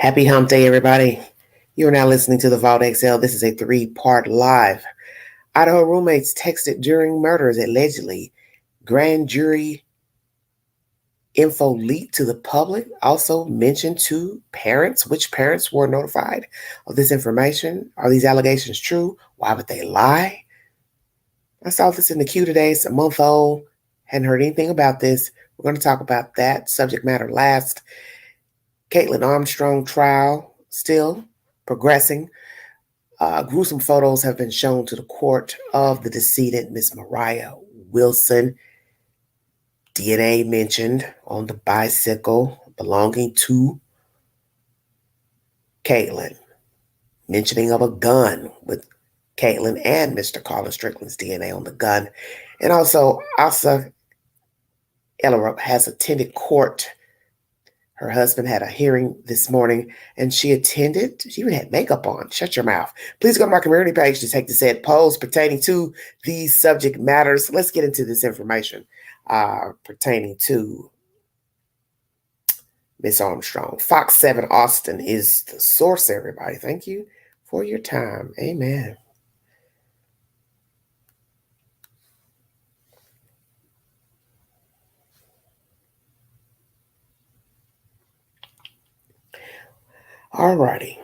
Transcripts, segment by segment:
Happy Hump Day, everybody. You are now listening to the Vault XL. This is a three-part live. Idaho roommates texted during murders, allegedly. Grand jury info leaked to the public. Also mentioned to parents. Which parents were notified of this information? Are these allegations true? Why would they lie? I saw this in the queue today. It's a month old. Hadn't heard anything about this. We're going to talk about that subject matter last. Caitlin Armstrong trial still progressing. Gruesome photos have been shown to the court of the decedent, Miss Mariah Wilson. DNA mentioned on the bicycle belonging to Caitlin. Mentioning of a gun with Caitlin and Mr. Colin Strickland's DNA on the gun. And also, Asa Ellerup has attended court. Her husband had a hearing this morning, and she attended. She even had makeup on. Shut your mouth. Please go to my community page to take the said polls pertaining to these subject matters. Let's get into this information pertaining to Miss Armstrong. Fox 7 Austin is the source, everybody. Thank you for your time. Amen. All righty.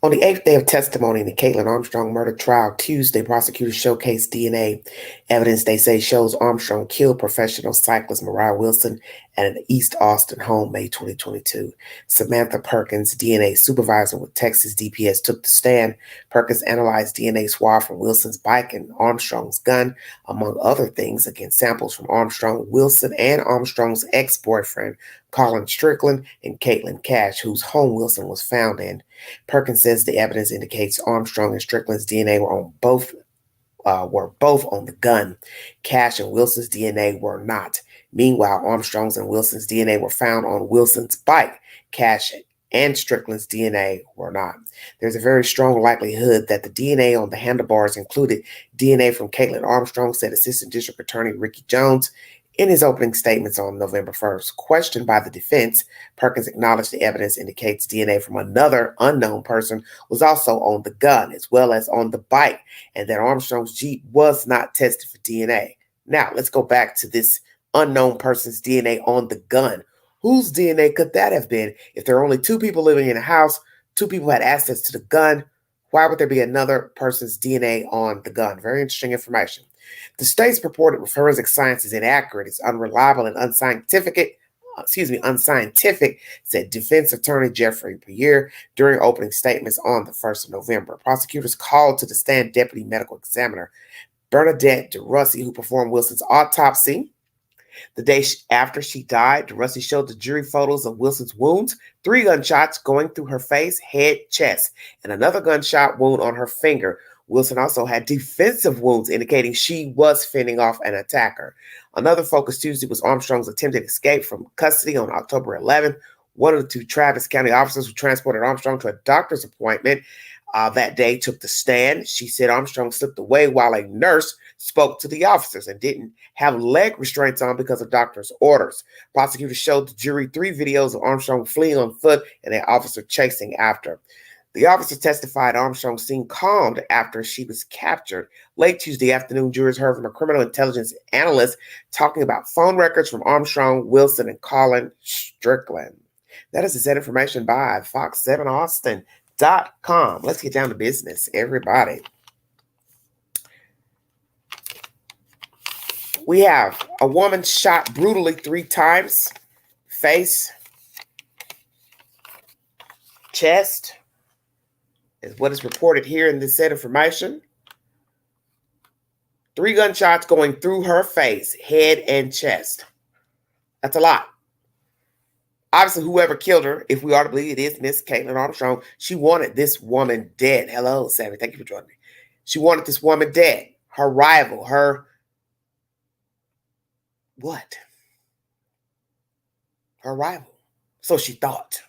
On the 8th day of testimony in the Caitlin Armstrong murder trial, Tuesday, prosecutors showcased DNA evidence they say shows Armstrong killed professional cyclist Mariah Wilson at an East Austin home May 2022. Samantha Perkins, DNA supervisor with Texas DPS, took the stand. Perkins analyzed DNA swab from Wilson's bike and Armstrong's gun, among other things, against samples from Armstrong, Wilson, and Armstrong's ex-boyfriend, Colin Strickland, and Caitlin Cash, whose home Wilson was found in. Perkins says the evidence indicates Armstrong and Strickland's DNA were both on the gun. Cash and Wilson's DNA were not. Meanwhile, Armstrong's and Wilson's DNA were found on Wilson's bike. Cash and Strickland's DNA were not. There's a very strong likelihood that the DNA on the handlebars included DNA from Caitlin Armstrong, said Assistant District Attorney Ricky Jones in his opening statements on November 1st. Questioned by the defense, Perkins acknowledged the evidence indicates DNA from another unknown person was also on the gun as well as on the bike, and that Armstrong's Jeep was not tested for DNA. Now, let's go back to this unknown person's DNA on the gun. Whose DNA could that have been? If there are only two people living in a house, two people had access to the gun, why would there be another person's DNA on the gun? Very interesting information. The state's purported forensic science is inaccurate, it's unreliable and unscientific, said defense attorney Jeffrey Pierre during opening statements on the 1st of November. Prosecutors called to the stand Deputy Medical Examiner Bernadette DeRussi, who performed Wilson's autopsy. The day after she died, DeRussi showed the jury photos of Wilson's wounds, 3 gunshots going through her face, head, chest, and another gunshot wound on her finger. Wilson also had defensive wounds, indicating she was fending off an attacker. Another focus Tuesday was Armstrong's attempted escape from custody on October 11th. One of the 2 Travis County officers who transported Armstrong to a doctor's appointment that day took the stand. She said Armstrong slipped away while a nurse spoke to the officers and didn't have leg restraints on because of doctor's orders. Prosecutors showed the jury 3 videos of Armstrong fleeing on foot and an officer chasing after. The officer testified Armstrong seemed calmed after she was captured. Late Tuesday afternoon, jurors heard from a criminal intelligence analyst talking about phone records from Armstrong, Wilson, and Colin Strickland. That is the said information by Fox7Austin.com. Let's get down to business, everybody. We have a woman shot brutally 3 times. Face, chest, is what is reported here in this said information. 3 gunshots going through her face, head, and chest. That's a lot. Obviously, whoever killed her, if we are to believe it is Miss Caitlin Armstrong, she wanted this woman dead. Hello, Sammy. Thank you for joining me. She wanted this woman dead. Her rival, her what? Her rival. So she thought.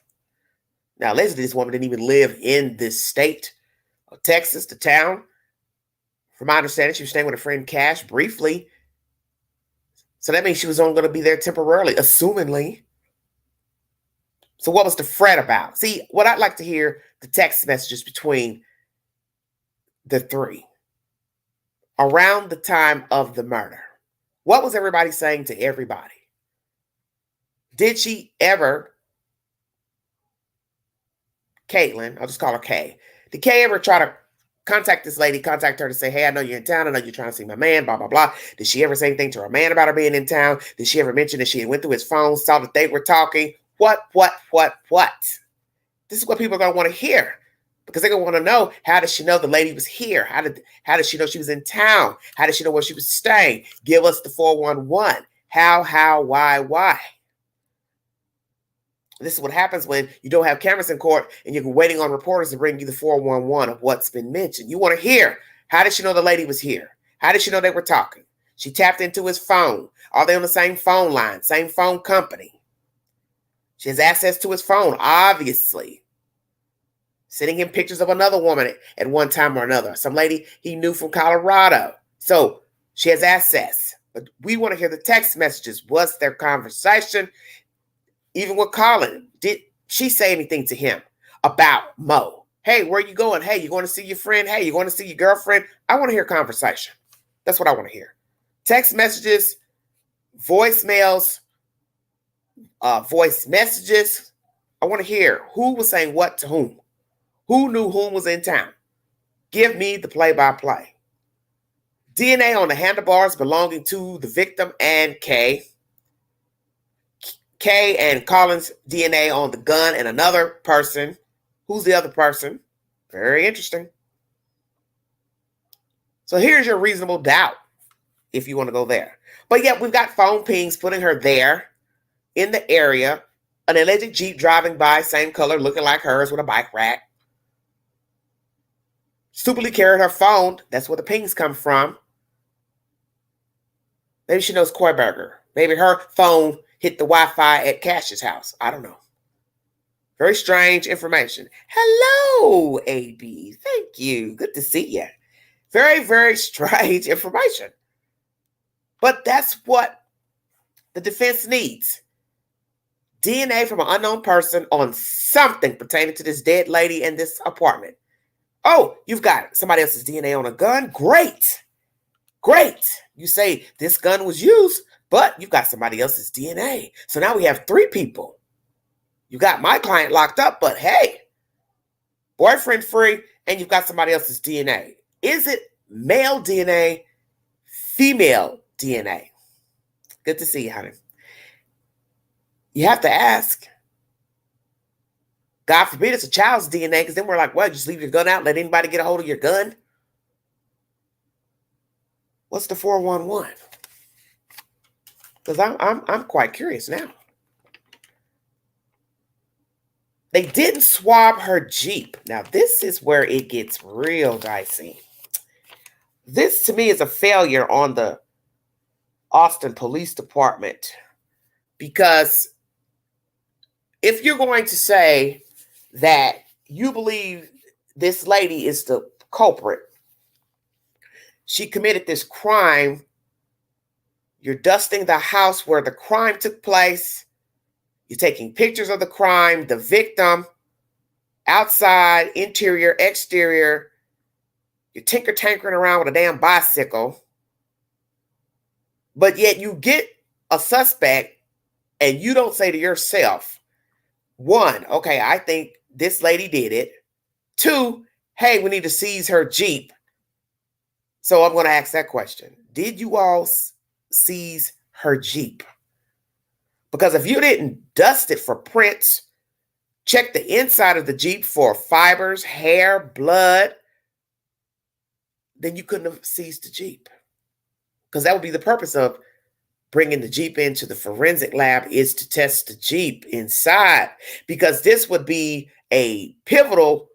Now, allegedly, this woman didn't even live in this state of Texas, the town. From my understanding, she was staying with her friend Cash briefly. So that means she was only going to be there temporarily, assumingly. So what was the fret about? See, what I'd like to hear, the text messages between the three around the time of the murder. What was everybody saying to everybody? Did she ever, Caitlin, I'll just call her Kay. Did Kay ever try to contact this lady, contact her to say, hey, I know you're in town. I know you're trying to see my man, blah, blah, blah. Did she ever say anything to her man about her being in town? Did she ever mention that she went through his phone, saw that they were talking? What? This is what people are going to want to hear, because they're going to want to know, how did she know the lady was here? How did she know she was in town? How did she know where she was staying? Give us the 411. How, why? This is what happens when you don't have cameras in court and you're waiting on reporters to bring you the 411 of what's been mentioned. You want to hear, how did she know the lady was here? How did she know they were talking? She tapped into his phone. Are they on the same phone line, same phone company? She has access to his phone, obviously. Sending him pictures of another woman at one time or another. Some lady he knew from Colorado. So she has access. But we want to hear the text messages. What's their conversation? Even with Colin, did she say anything to him about Mo? Hey, where are you going? Hey, you going to see your friend? Hey, you going to see your girlfriend? I want to hear conversation. That's what I want to hear. Text messages, voicemails, voice messages. I want to hear who was saying what to whom. Who knew whom was in town? Give me the play-by-play. DNA on the handlebars belonging to the victim and Kay. Kay and Colin's DNA on the gun and another person. Who's the other person? Very interesting. So here's your reasonable doubt, if you want to go there. But yet we've got phone pings putting her there in the area. An alleged Jeep driving by, same color, looking like hers with a bike rack. Stupidly carried her phone. That's where the pings come from. Maybe she knows Koiberger. Maybe her phone hit the Wi-Fi at Cash's house. I don't know. Very strange information. Hello, AB. Thank you. Good to see you. Very, very strange information. But that's what the defense needs. DNA from an unknown person on something pertaining to this dead lady in this apartment. Oh, you've got somebody else's DNA on a gun? Great. You say this gun was used, but you've got somebody else's DNA. So now we have 3 people. You got my client locked up, but hey, boyfriend free, and you've got somebody else's DNA. Is it male DNA, female DNA? Good to see you, honey. You have to ask. God forbid it's a child's DNA, because then we're like, well, just leave your gun out, let anybody get a hold of your gun? What's the 411? Because I'm quite curious now. They didn't swab her Jeep. Now, this is where it gets real dicey. This, to me, is a failure on the Austin Police Department. Because if you're going to say that you believe this lady is the culprit, she committed this crime, you're dusting the house where the crime took place, you're taking pictures of the crime, the victim, outside, interior, exterior, you're tinkering around with a damn bicycle, but yet you get a suspect and you don't say to yourself, 1, okay, I think this lady did it. 2, hey, we need to seize her Jeep. So I'm going to ask that question. Did you all seize her Jeep? Because if you didn't dust it for prints, check the inside of the Jeep for fibers, hair, blood, then you couldn't have seized the Jeep. Because that would be the purpose of bringing the Jeep into the forensic lab, is to test the Jeep inside. Because this would be a pivotal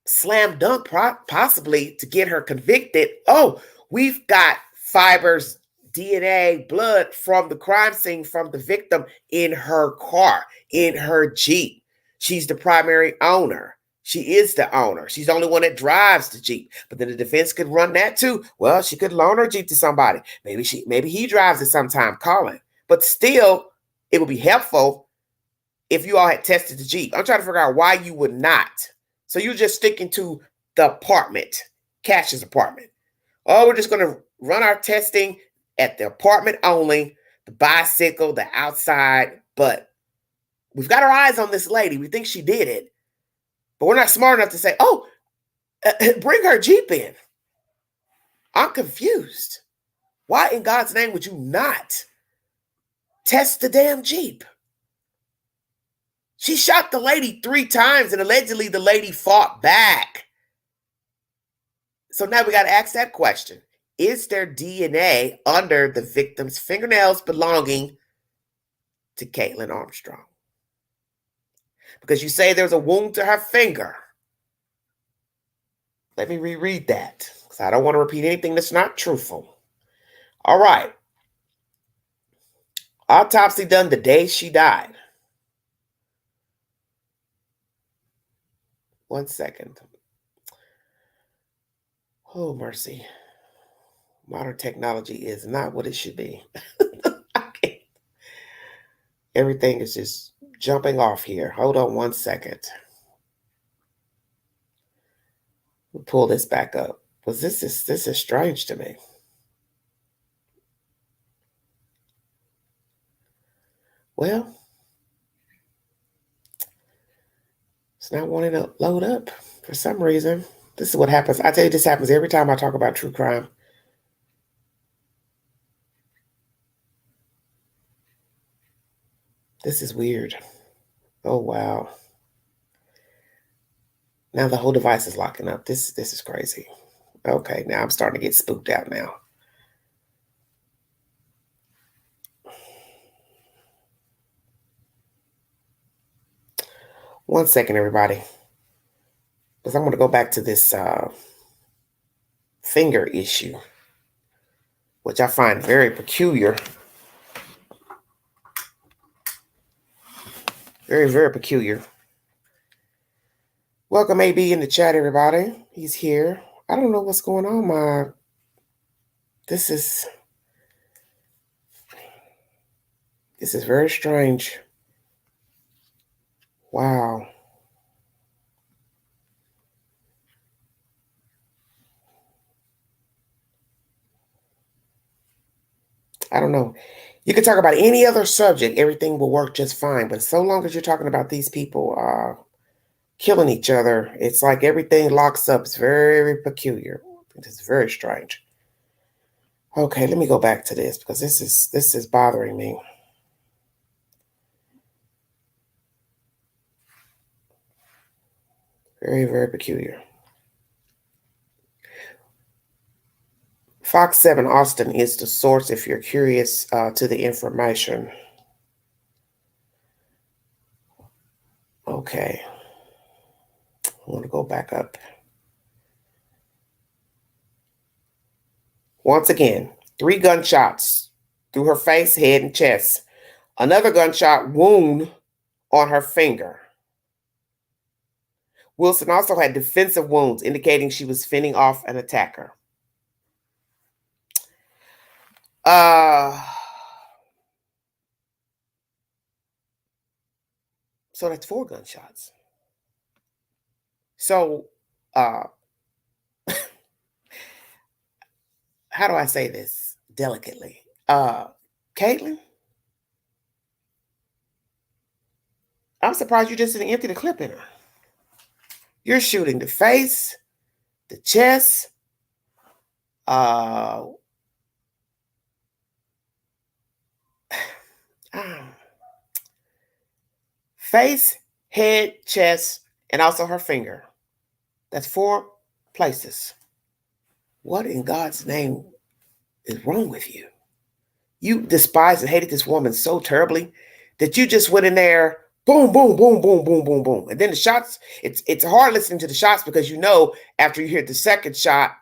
slam dunk possibly to get her convicted. Oh, we've got fibers, DNA, blood from the crime scene from the victim in her car, in her Jeep. She's the primary owner. She is the owner. She's the only one that drives the Jeep. But then the defense could run that too. Well, she could loan her Jeep to somebody. Maybe he drives it sometime, Colin. But still, It would be helpful if you all had tested the Jeep. I'm trying to figure out why you would not. So you're just sticking to the apartment, Cash's apartment. Oh, we're just going to run our testing at the apartment only, the bicycle, the outside. But we've got our eyes on this lady. We think she did it. But we're not smart enough to say, oh, bring her Jeep in. I'm confused. Why in God's name would you not test the damn Jeep? She shot the lady 3 times and allegedly the lady fought back. So now we got to ask that question. Is there DNA under the victim's fingernails belonging to Caitlin Armstrong? Because you say there's a wound to her finger. Let me reread that because I don't want to repeat anything that's not truthful. All right. Autopsy done the day she died. 1 second. Oh, mercy. Modern technology is not what it should be. Everything is just jumping off here. Hold on 1 second. We'll pull this back up. Because this is strange to me. Well, it's not wanting to load up for some reason. This is what happens. I tell you, this happens every time I talk about true crime. This is weird. Oh, wow. Now the whole device is locking up. This is crazy. Okay, now I'm starting to get spooked out now. One second, everybody. Because I'm going to go back to this finger issue, which I find very peculiar. Very, very peculiar. Welcome, AB, in the chat, everybody. He's here. I don't know what's going on. This is very strange. Wow. I don't know. You can talk about any other subject. Everything will work just fine. But so long as you're talking about these people killing each other, it's like everything locks up. It's very, very peculiar. It's very strange. Okay, let me go back to this because this is bothering me. Very, very peculiar. Fox 7 Austin is the source if you're curious to the information. Okay. I'm going to go back up. Once again, 3 gunshots through her face, head, and chest. Another gunshot wound on her finger. Wilson also had defensive wounds, indicating she was fending off an attacker. So that's 4 gunshots. So, how do I say this delicately? Caitlin, I'm surprised you just didn't empty the clip in her. You're shooting the face, the chest, face, head, chest, and also her finger. That's 4 places. What in God's name is wrong with you? You despised and hated this woman so terribly that you just went in there, boom, boom, boom, boom, boom, boom, boom. And then the shots, it's hard listening to the shots because you know after you hear the second shot,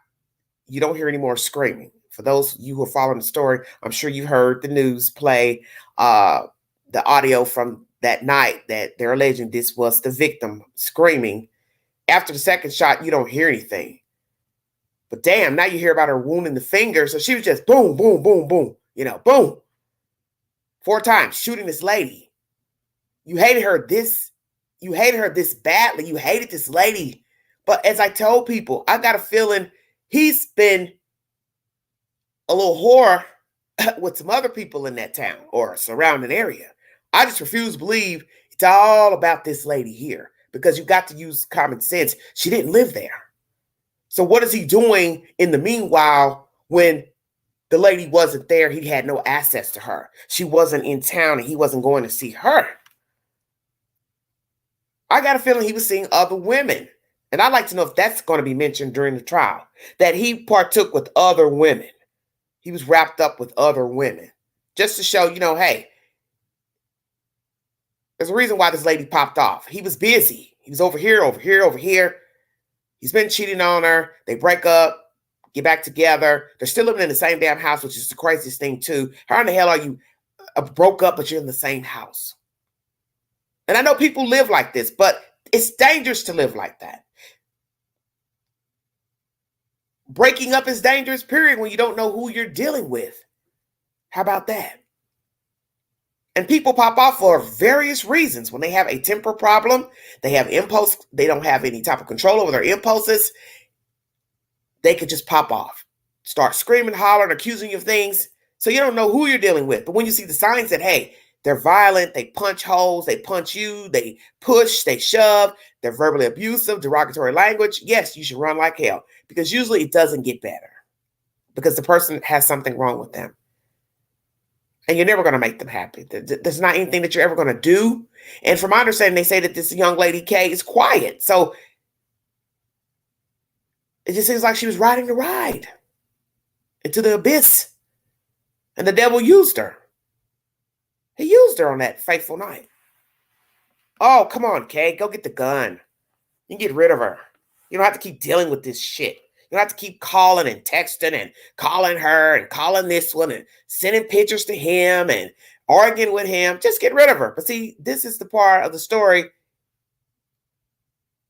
you don't hear any more screaming. For those of you who are following the story, I'm sure you heard the news play the audio from that night that they're alleging this was the victim screaming. After the second shot, you don't hear anything. But damn, now you hear about her wound in the finger. So she was just boom, boom, boom, boom, boom. 4 times, shooting this lady. You hated her this badly. You hated this lady. But as I told people, I got a feeling he's been a little whore with some other people in that town or surrounding area. I just refuse to believe it's all about this lady here, because you got to use common sense. She didn't live there. So what is he doing in the meanwhile when the lady wasn't there? He had no access to her. She wasn't in town and he wasn't going to see her. I got a feeling he was seeing other women. And I'd like to know if that's going to be mentioned during the trial, that he partook with other women. He was wrapped up with other women just to show, hey, there's a reason why this lady popped off. He was busy. He was over here, over here, over here. He's been cheating on her. They break up, get back together. They're still living in the same damn house, which is the craziest thing too. How in the hell are you broke up, but you're in the same house? And I know people live like this, but it's dangerous to live like that. Breaking up is dangerous, period, when you don't know who you're dealing with. How about that? And people pop off for various reasons. When they have a temper problem, they have impulse, they don't have any type of control over their impulses, they could just pop off. Start screaming, hollering, accusing you of things. So you don't know who you're dealing with. But when you see the signs that, hey, they're violent, they punch holes, they punch you, they push, they shove, they're verbally abusive, derogatory language, yes, you should run like hell. Because usually it doesn't get better. Because the person has something wrong with them. And you're never going to make them happy. There's not anything that you're ever going to do. And from my understanding, they say that this young lady, Kay, is quiet. So it just seems like she was riding the ride into the abyss. And the devil used her. He used her on that fateful night. Oh, come on, Kay. Go get the gun. You can get rid of her. You don't have to keep dealing with this shit. You don't have to keep calling and texting and calling her and calling this one and sending pictures to him and arguing with him. Just get rid of her. But see, this is the part of the story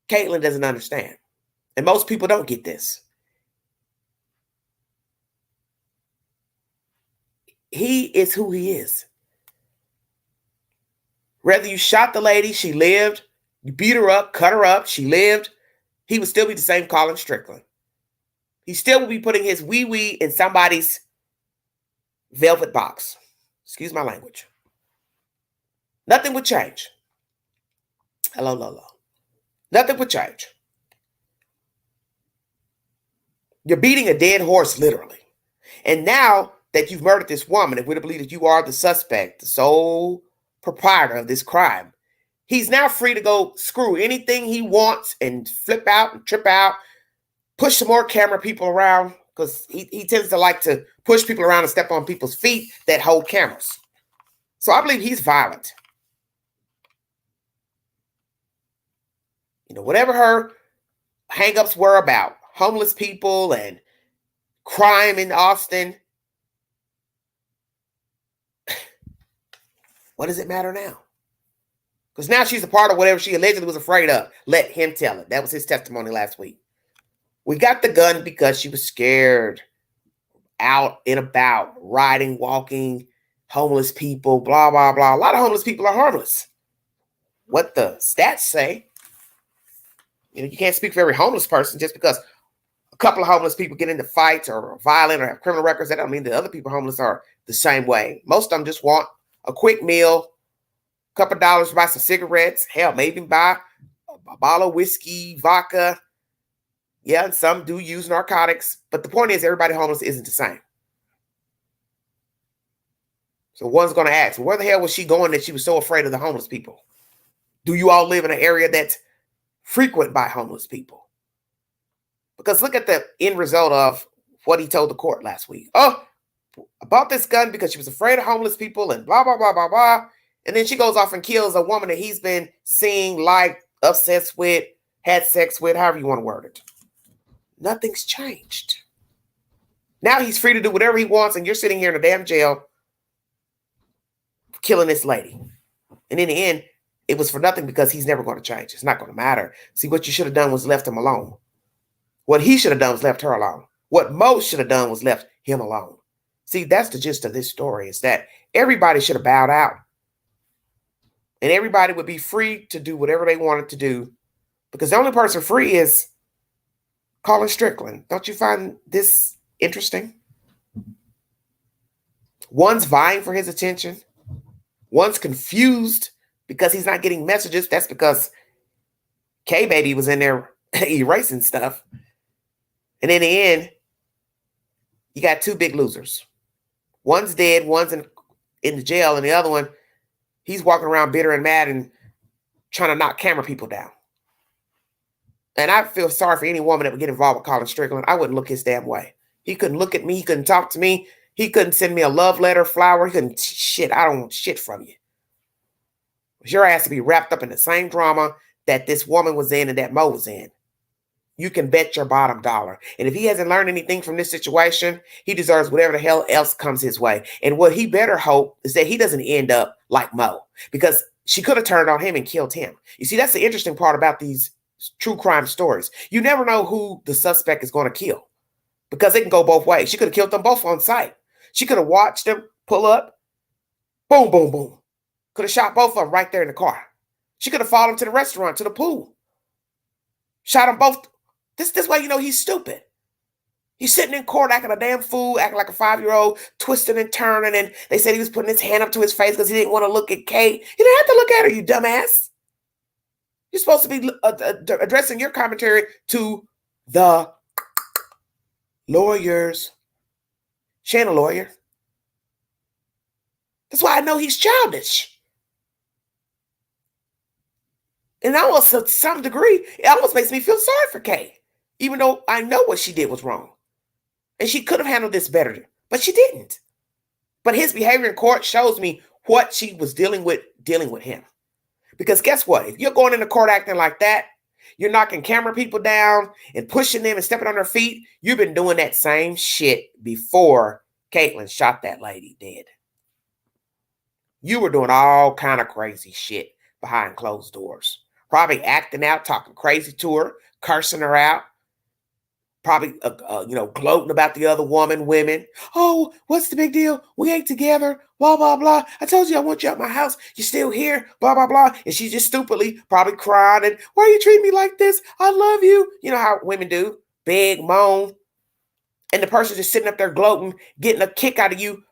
Caitlin doesn't understand. And most people don't get this. He is who he is. Whether you shot the lady, she lived, you beat her up, cut her up, she lived, he would still be the same Colin Strickland. He still would be putting his wee-wee in somebody's velvet box. Excuse my language. Nothing would change. Hello, Lolo. Nothing would change. You're beating a dead horse, literally. And now that you've murdered this woman, if we're to believe that you are the suspect, the sole proprietor of this crime, he's now free to go screw anything he wants and flip out and trip out, push some more camera people around, because he tends to like to push people around and step on people's feet that hold cameras. So I believe he's violent. Whatever her hang-ups were about homeless people and crime in Austin, what does it matter now? Because now she's a part of whatever she allegedly was afraid of. Let him tell it. That was his testimony last week. We got the gun because she was scared, out and about, riding, walking, homeless people, blah, blah, blah. A lot of homeless people are harmless. What the stats say. You can't speak for every homeless person. Just because a couple of homeless people get into fights or are violent or have criminal records, that don't mean that other people homeless are the same way. Most of them just want a quick meal, a couple of dollars to buy some cigarettes, hell, maybe buy a bottle of whiskey, vodka. Yeah, and some do use narcotics, but the point is everybody homeless isn't the same. So one's going to ask, where the hell was she going that she was so afraid of the homeless people? Do you all live in an area that's frequent by homeless people? Because look at the end result of what he told the court last week. Oh, I bought this gun because she was afraid of homeless people and blah, blah, blah, blah, blah. And then she goes off and kills a woman that he's been seeing, like, obsessed with, had sex with, however you want to word it. Nothing's changed. Now he's free to do whatever he wants, and you're sitting here in a damn jail killing this lady. And in the end, it was for nothing because he's never going to change. It's not going to matter. See, what you should have done was left him alone. What he should have done was left her alone. What Mo should have done was left him alone. See, that's the gist of this story, is that everybody should have bowed out. And everybody would be free to do whatever they wanted to do, because the only person free is Colin Strickland. Don't you find this interesting? One's vying for his attention. One's confused because he's not getting messages. That's because K-Baby was in there erasing stuff. And in the end, you got two big losers. One's dead, one's in the jail, and the other one, he's walking around bitter and mad and trying to knock camera people down. And I feel sorry for any woman that would get involved with Colin Strickland. I wouldn't look his damn way. He couldn't look at me. He couldn't talk to me. He couldn't send me a love letter, flower. He couldn't shit. I don't want shit from you. Your ass to be wrapped up in the same drama that this woman was in and that Mo was in. You can bet your bottom dollar. And if he hasn't learned anything from this situation, he deserves whatever the hell else comes his way. And what he better hope is that he doesn't end up like Mo, because she could have turned on him and killed him. You see, that's the interesting part about these true crime stories. You never know who the suspect is going to kill, because it can go both ways. She could have killed them both on sight. She could have watched them pull up, boom, boom, boom. Could have shot both of them right there in the car. She could have followed him to the restaurant, to the pool. Shot them both. This way you know he's stupid. He's sitting in court acting a damn fool, acting like a 5-year-old, twisting and turning, and they said he was putting his hand up to his face because he didn't want to look at Kate. You didn't have to look at her, you dumbass. You're supposed to be addressing your commentary to the lawyers. She ain't a lawyer. That's why I know he's childish. And almost to some degree, it almost makes me feel sorry for Kay, even though I know what she did was wrong. And she could have handled this better, but she didn't. But his behavior in court shows me what she was dealing with him. Because guess what? If you're going into court acting like that, you're knocking camera people down and pushing them and stepping on their feet. You've been doing that same shit before Caitlyn shot that lady dead. You were doing all kind of crazy shit behind closed doors. Probably acting out, talking crazy to her, cursing her out. Probably, gloating about the other women. Oh, what's the big deal? We ain't together, blah, blah, blah. I told you I want you at my house. You're still here, blah, blah, blah. And she's just stupidly probably crying and, why are you treating me like this? I love you. You know how women do. Big moan. And the person just sitting up there gloating, getting a kick out of you,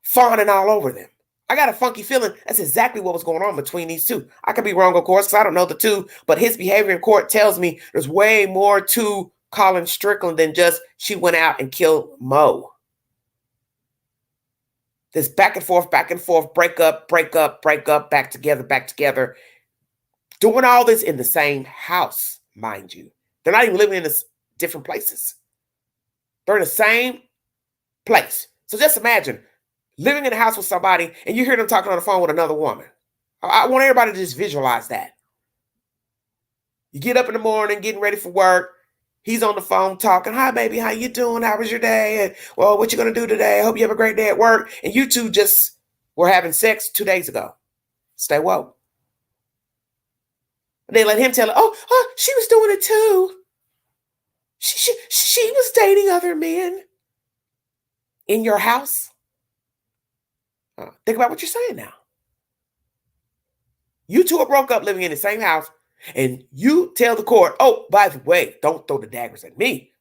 fawning all over them. I got a funky feeling that's exactly what was going on between these two. I could be wrong, of course, because I don't know the two, but his behavior in court tells me there's way more to Colin Strickland than just she went out and killed Mo. This back and forth, break up, back together. Doing all this in the same house, mind you. They're not even living in different places. They're in the same place. So just imagine living in a house with somebody and you hear them talking on the phone with another woman. I want everybody to just visualize that. You get up in the morning, getting ready for work. He's on the phone talking, hi, baby, how you doing? How was your day? And, well, what you going to do today? I hope you have a great day at work. And you two just were having sex 2 days ago. Stay woke. They let him tell her, oh, she was doing it too. She was dating other men in your house. Think about what you're saying now. You two are broke up living in the same house, and you tell the court, oh, by the way, don't throw the daggers at me.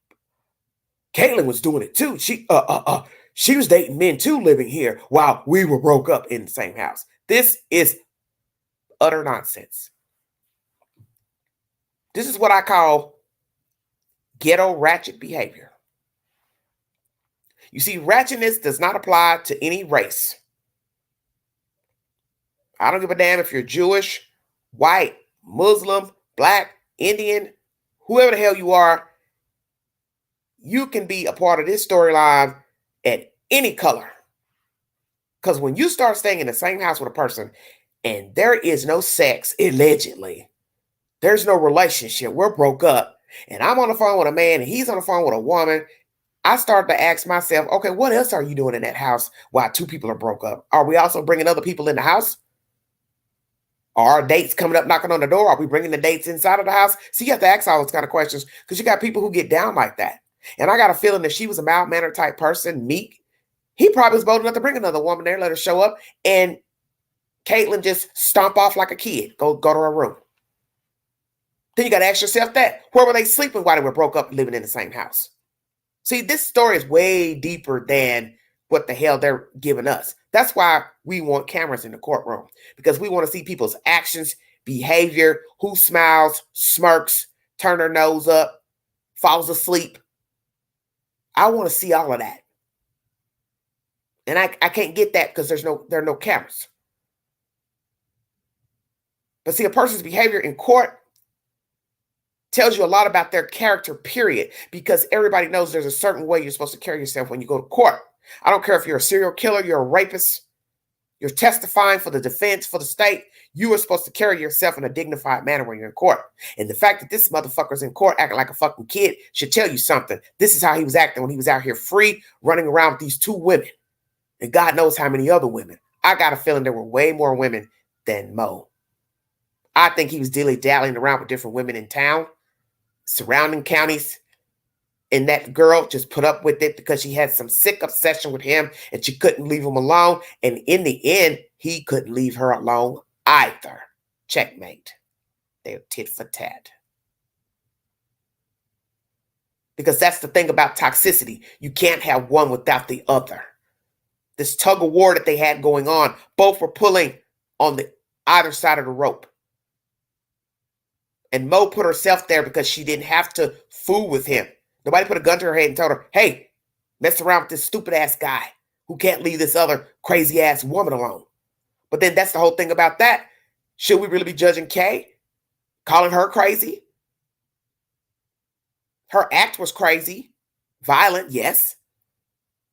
Caitlyn was doing it too. She was dating men too living here while we were broke up in the same house. This is utter nonsense. This is what I call ghetto ratchet behavior. You see, ratchetness does not apply to any race. I don't give a damn if you're Jewish, white, Muslim, black, Indian, whoever the hell you are. You can be a part of this storyline at any color. Because when you start staying in the same house with a person and there is no sex, allegedly, there's no relationship, we're broke up, and I'm on the phone with a man and he's on the phone with a woman, I start to ask myself, okay, what else are you doing in that house while two people are broke up? Are we also bringing other people in the house? Are dates coming up knocking on the door? Are we bringing the dates inside of the house? So you have to ask all those kind of questions because you got people who get down like that. And I got a feeling if she was a mild-mannered type person, meek, He probably was bold enough to bring another woman there, let her show up, and Caitlyn just stomp off like a kid. Go to her room. Then you got to ask yourself that. Where were they sleeping while they were broke up and living in the same house? See, this story is way deeper than what the hell they're giving us. That's why we want cameras in the courtroom, because we want to see people's actions, behavior, who smiles, smirks, turn their nose up, falls asleep. I want to see all of that. And I can't get that because there are no cameras. But see, a person's behavior in court tells you a lot about their character, period, because everybody knows there's a certain way you're supposed to carry yourself when you go to court. I don't care if you're a serial killer, you're a rapist, you're testifying for the defense, for the state. You are supposed to carry yourself in a dignified manner when you're in court. And the fact that this motherfucker's in court acting like a fucking kid should tell you something. This is how he was acting when he was out here free, running around with these two women. And God knows how many other women. I got a feeling there were way more women than Mo. I think he was dilly-dallying around with different women in town, surrounding counties. And that girl just put up with it because she had some sick obsession with him and she couldn't leave him alone. And in the end, he couldn't leave her alone either. Checkmate. They're tit for tat. Because that's the thing about toxicity. You can't have one without the other. This tug of war that they had going on, both were pulling on the either side of the rope. And Mo put herself there because she didn't have to fool with him. Nobody put a gun to her head and told her, hey, mess around with this stupid ass guy who can't leave this other crazy ass woman alone. But then that's the whole thing about that. Should we really be judging Kay? Calling her crazy? Her act was crazy. Violent, yes.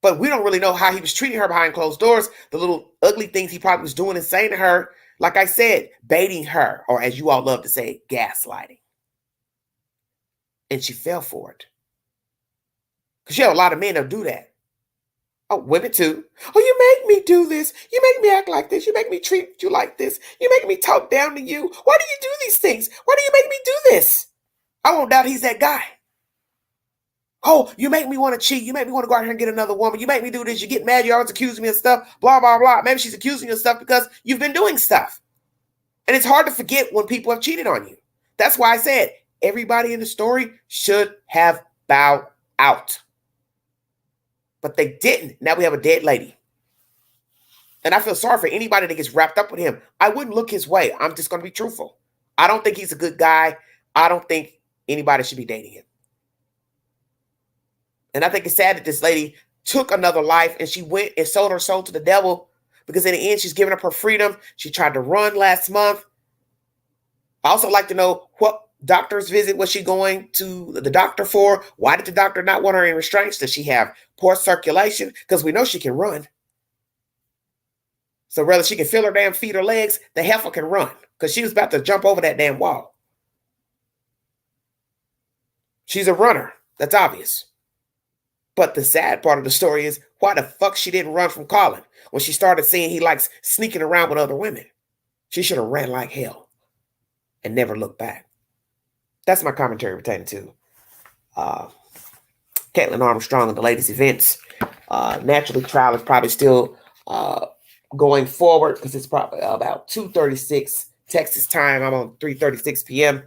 But we don't really know how he was treating her behind closed doors. The little ugly things he probably was doing and saying to her. Like I said, baiting her, or as you all love to say, gaslighting. And she fell for it. Because you have a lot of men that do that. Oh, women too. Oh, you make me do this. You make me act like this. You make me treat you like this. You make me talk down to you. Why do you do these things? Why do you make me do this? I won't doubt he's that guy. Oh, you make me want to cheat. You make me want to go out here and get another woman. You make me do this. You get mad. You always accuse me of stuff. Blah, blah, blah. Maybe she's accusing you of stuff because you've been doing stuff. And it's hard to forget when people have cheated on you. That's why I said everybody in the story should have bowed out. But they didn't. Now we have a dead lady. And I feel sorry for anybody that gets wrapped up with him. I wouldn't look his way. I'm just going to be truthful. I don't think he's a good guy. I don't think anybody should be dating him. And I think it's sad that this lady took another life and she went and sold her soul to the devil because in the end, she's giving up her freedom. She tried to run last month. I also like to know what doctor's visit was she going to the doctor for? Why did the doctor not want her in restraints? Does she have poor circulation? Because we know she can run. So whether she can feel her damn feet or legs, the heifer can run because she was about to jump over that damn wall. She's a runner. That's obvious. But the sad part of the story is why the fuck she didn't run from Colin when she started seeing he likes sneaking around with other women. She should have ran like hell and never looked back. That's my commentary pertaining to Caitlin Armstrong and the latest events. Naturally, trial is probably still going forward because it's probably about 2:36 Texas time. I'm on 3:36 p.m.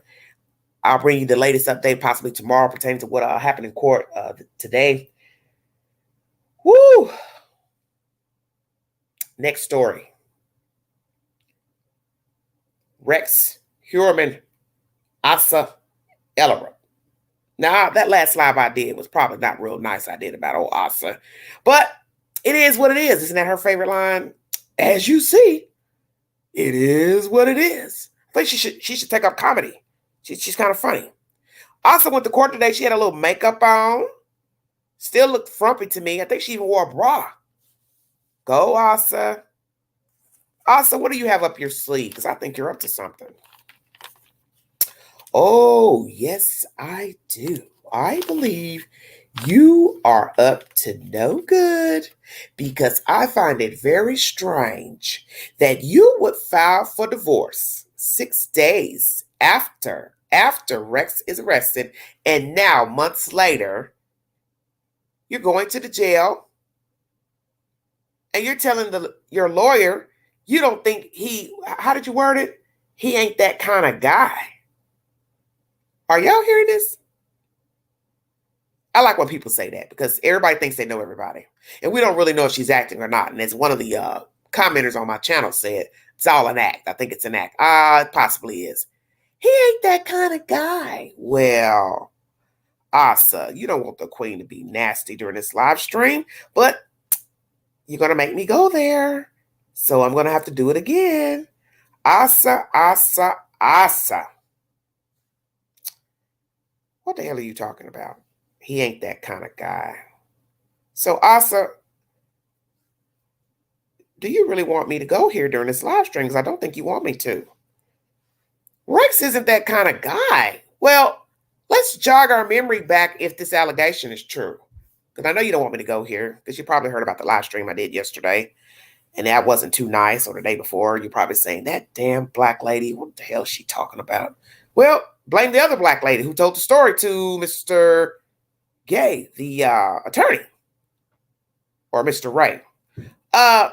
I'll bring you the latest update possibly tomorrow pertaining to what happened in court today. Woo! Next story. Rex Heuermann, Asa Ellerup. Now, that last live I did was probably not real nice. I did about old Asa. But it is what it is. Isn't that her favorite line? As you see, it is what it is. I think she should take up comedy. She's kind of funny. Asa went to court today. She had a little makeup on. Still looked frumpy to me. I think she even wore a bra. Go, Asa. Asa, what do you have up your sleeve? Because I think you're up to something. Oh, yes, I do. I believe you are up to no good because I find it very strange that you would file for divorce 6 days after Rex is arrested, and now months later, you're going to the jail And you're telling your lawyer you don't think how did you word it? He ain't that kind of guy. Are y'all hearing this? I like when people say that because everybody thinks they know everybody. And we don't really know if she's acting or not. And as one of the commenters on my channel said, it's all an act. I think it's an act. It possibly is. He ain't that kind of guy. Well, Asa, you don't want the queen to be nasty during this live stream, but you're going to make me go there. So I'm going to have to do it again. Asa. What the hell are you talking about? He ain't that kind of guy. So Asa, do you really want me to go here during this live stream? Because I don't think you want me to. Rex isn't that kind of guy. Well, let's jog our memory back if this allegation is true. Because I know you don't want me to go here because you probably heard about the live stream I did yesterday. And that wasn't too nice, or the day before. You're probably saying, that damn black lady, what the hell is she talking about? Well, blame the other black lady who told the story to Mr. Gay, the attorney, or Mr. Ray. The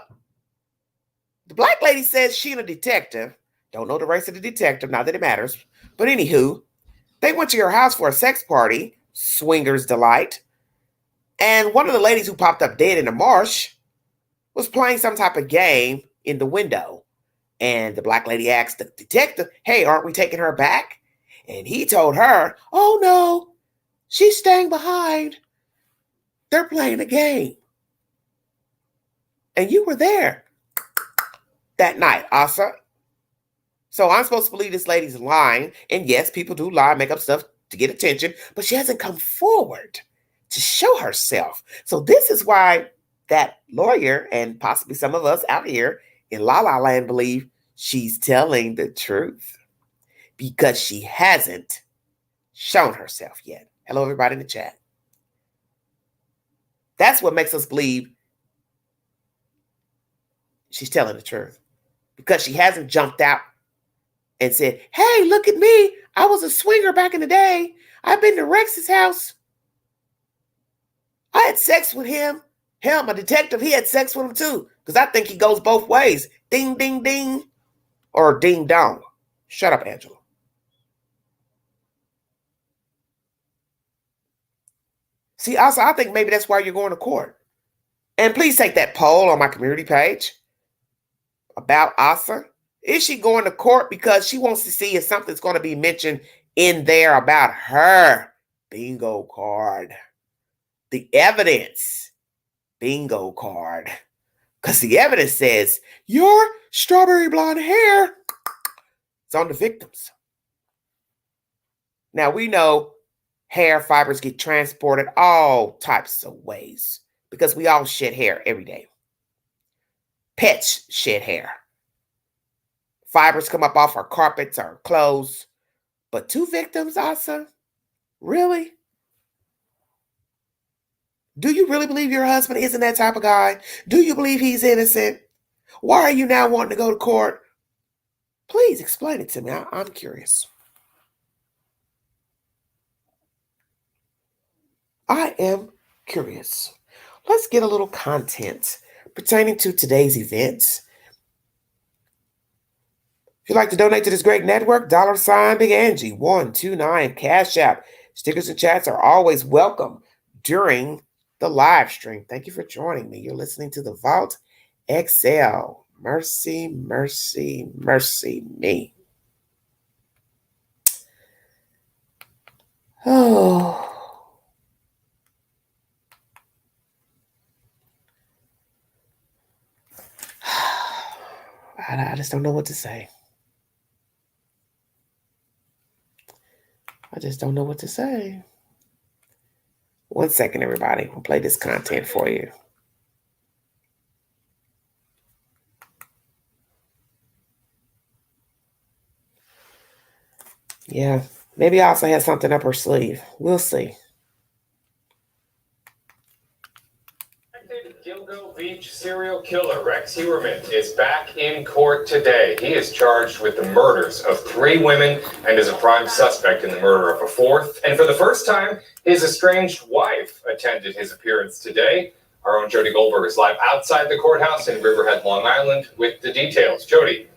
black lady says she and a detective, don't know the race of the detective, not that it matters, but anywho, they went to your house for a sex party, swingers delight, and one of the ladies who popped up dead in the marsh was playing some type of game in the window. And the black lady asked the detective, hey, aren't we taking her back? And he told her, oh no, she's staying behind. They're playing a game. And you were there that night, Asa. So I'm supposed to believe this lady's lying. And yes, people do lie, make up stuff to get attention, but she hasn't come forward to show herself. So this is why that lawyer and possibly some of us out here in La La Land believe she's telling the truth because she hasn't shown herself yet. Hello, everybody in the chat. That's what makes us believe she's telling the truth because she hasn't jumped out and said, hey, look at me. I was a swinger back in the day. I've been to Rex's house. I had sex with him. Him, a detective, he had sex with him too. Because I think he goes both ways. Ding, ding, ding. Or ding, dong. Shut up, Angela. See, also, I think maybe that's why you're going to court. And please take that poll on my community page about Asa. Is she going to court because she wants to see if something's going to be mentioned in there about her bingo card? The evidence. Bingo card. Because the evidence says your strawberry blonde hair is on the victims. Now we know hair fibers get transported all types of ways because we all shed hair every day. Pets shed hair. Fibers come up off our carpets, our clothes. But 2 victims, Asa? Really? Do you really believe your husband isn't that type of guy? Do you believe he's innocent? Why are you now wanting to go to court? Please explain it to me. I'm curious. I am curious. Let's get a little content pertaining to today's events. If you'd like to donate to this great network, $ Big Angie 129 Cash App. Stickers and chats are always welcome during the live stream. Thank you for joining me. You're listening to the Vault XL. Mercy, mercy, mercy me. Oh. I just don't know what to say. I just don't know what to say. 1 second, everybody. I'll play this content for you. Yeah, maybe I also has something up her sleeve. We'll see. Gilgo Beach serial killer Rex Heuermann is back in court today. He is charged with the murders of 3 women and is a prime suspect in the murder of a 4th. And for the first time, his estranged wife attended his appearance today. Our own Jody Goldberg is live outside the courthouse in Riverhead, Long Island, with the details. Jody.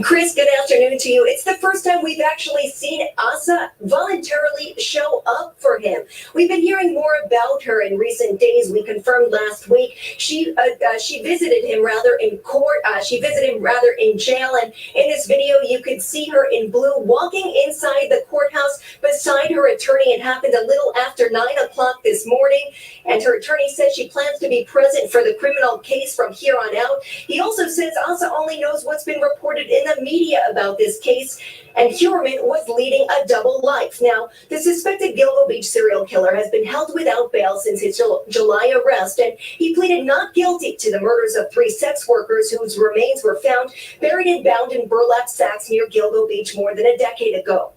Chris, good afternoon to you. It's the first time we've actually seen Asa voluntarily show up for him. We've been hearing more about her in recent days. We confirmed last week she visited him rather in court. She visited him rather in jail. And in this video, you could see her in blue walking inside the courthouse beside her attorney. It happened a little after 9 o'clock this morning. And her attorney says she plans to be present for the criminal case from here on out. He also says Asa only knows what's been reported in the media about this case, and Huerman was leading a double life. Now, the suspected Gilgo Beach serial killer has been held without bail since his July arrest, and he pleaded not guilty to the murders of 3 sex workers whose remains were found buried and bound in burlap sacks near Gilgo Beach more than a decade ago.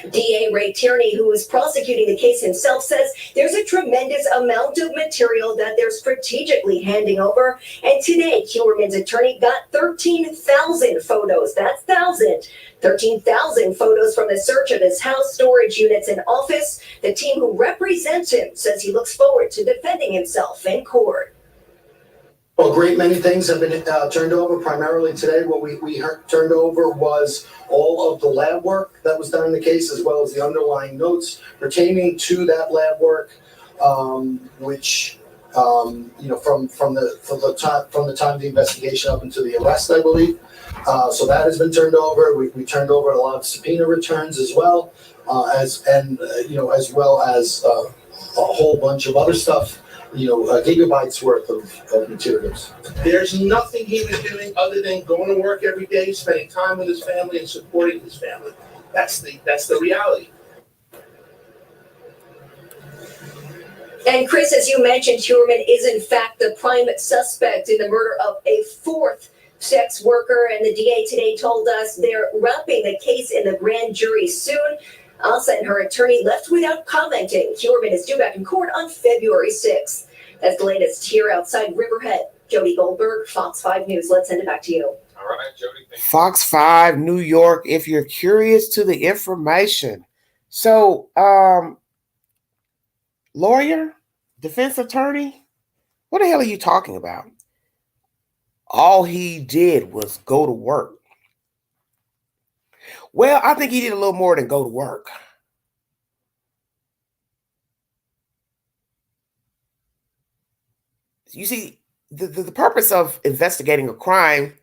DA Ray Tierney, who is prosecuting the case himself, says there's a tremendous amount of material that they're strategically handing over. And today, Huerman's attorney got 13,000 photos. That's 13,000 photos from the search of his house, storage units, and office. The team who represents him says he looks forward to defending himself in court. Well, a great many things have been turned over. Primarily today, what we turned over was all of the lab work that was done in the case, as well as the underlying notes pertaining to that lab work, which from the time of the investigation up until the arrest, I believe. So that has been turned over. We turned over a lot of subpoena returns as well, as well as a whole bunch of other stuff. Gigabytes worth of materials. There's nothing he was doing other than going to work every day, spending time with his family, and supporting his family. That's the reality. And Chris, as you mentioned, Huerman is in fact the prime suspect in the murder of a 4th sex worker, and the DA today told us they're wrapping the case in the grand jury soon. Asa and her attorney left without commenting. Huerman is due back in court on February 6th. That's the latest here outside Riverhead. Jody Goldberg, Fox 5 News. Let's send it back to you. All right, Jody. Fox 5, New York, if you're curious to the information. So, lawyer, defense attorney, what the hell are you talking about? All he did was go to work. Well, I think he did a little more than go to work. You see, the purpose of investigating a crime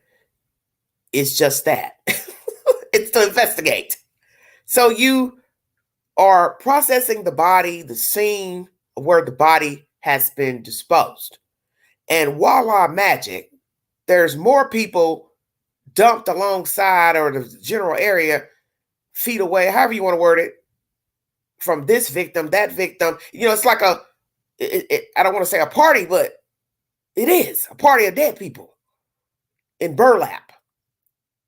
is just that. It's to investigate. So you are processing the body, the scene where the body has been disposed. And voila magic, there's more people dumped alongside or the general area, feet away, however you want to word it, from this victim, that victim. It's like I don't want to say a party, but it is a party of dead people in burlap.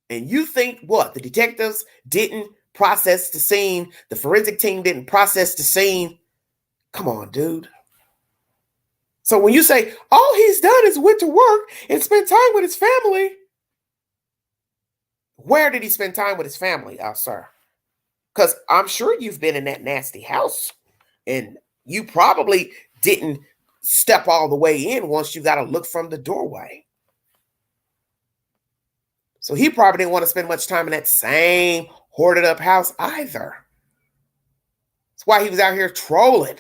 And you think what? The detectives didn't process the scene. The forensic team didn't process the scene. Come on, dude. So when you say all he's done is went to work and spent time with his family, where did he spend time with his family, sir? Because I'm sure you've been in that nasty house and you probably didn't step all the way in once you got to look from the doorway. So he probably didn't want to spend much time in that same hoarded up house either. That's why he was out here trolling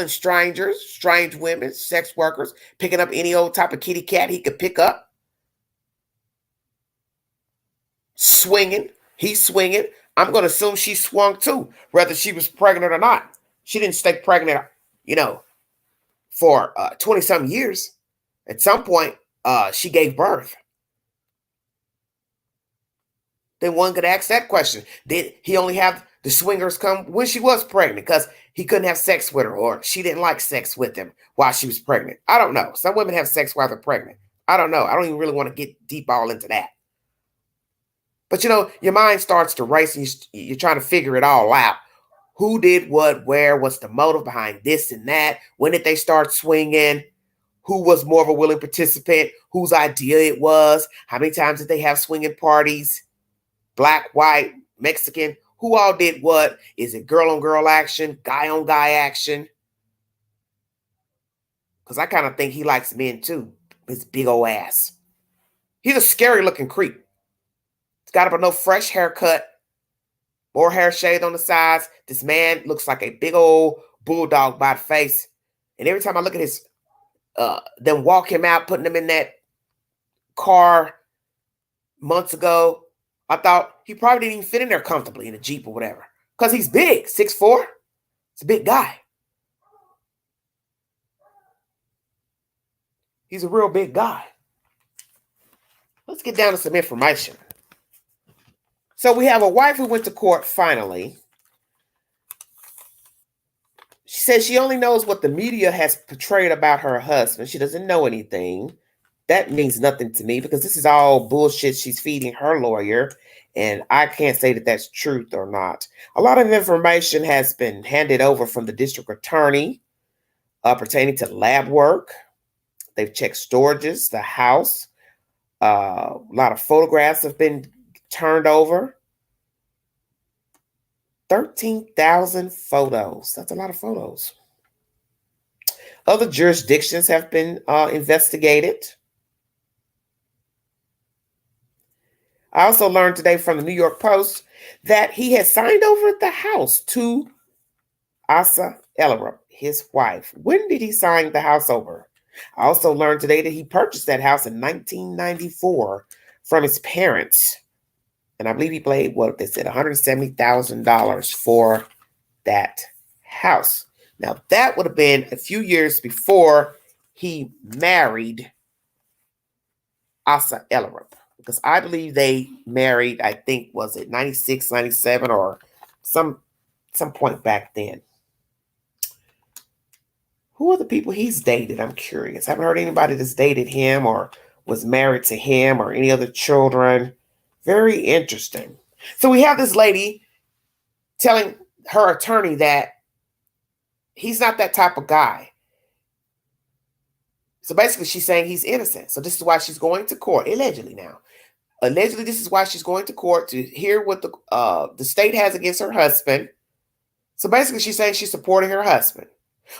strangers, strange women, sex workers, picking up any old type of kitty cat he could pick up. Swinging. He's swinging. I'm going to assume she swung too, whether she was pregnant or not. She didn't stay pregnant, for 20-some years. At some point, she gave birth. Then one could ask that question. Did he only have the swingers come when she was pregnant because he couldn't have sex with her, or she didn't like sex with him while she was pregnant? I don't know. Some women have sex while they're pregnant. I don't know. I don't even really want to get deep all into that. But, your mind starts to race and you're trying to figure it all out. Who did what, where, what's the motive behind this and that? When did they start swinging? Who was more of a willing participant? Whose idea it was? How many times did they have swinging parties? Black, white, Mexican? Who all did what? Is it girl on girl action, guy on guy action? Because I kind of think he likes men too. His big old ass. He's a scary looking creep. He's got a no fresh haircut, more hair shaved on the sides. This man looks like a big old bulldog by the face. And every time I look at his, them walk him out, putting him in that car months ago, I thought he probably didn't even fit in there comfortably in a Jeep or whatever. Because he's big, 6'4". He's a big guy. He's a real big guy. Let's get down to some information. So we have a wife who went to court finally. She says she only knows what the media has portrayed about her husband. She doesn't know anything. That means nothing to me because this is all bullshit she's feeding her lawyer. And I can't say that that's truth or not. A lot of information has been handed over from the district attorney pertaining to lab work. They've checked storages, the house. A lot of photographs have been turned over. 13,000 photos. That's a lot of photos. Other jurisdictions have been investigated. I also learned today from the New York Post that he has signed over the house to Asa Ellerup, his wife. When did he sign the house over? I also learned today that he purchased that house in 1994 from his parents. And I believe he paid, what they said, $170,000 for that house. Now, that would have been a few years before he married Asa Ellerup. Because I believe they married, I think, was it 96, 97, or some point back then. Who are the people he's dated? I'm curious. I haven't heard anybody that's dated him or was married to him or any other children. Very interesting. So we have this lady telling her attorney that he's not that type of guy. So basically she's saying he's innocent. So this is why she's going to court, allegedly now. Allegedly, this is why she's going to court to hear what the state has against her husband. So basically she's saying she's supporting her husband.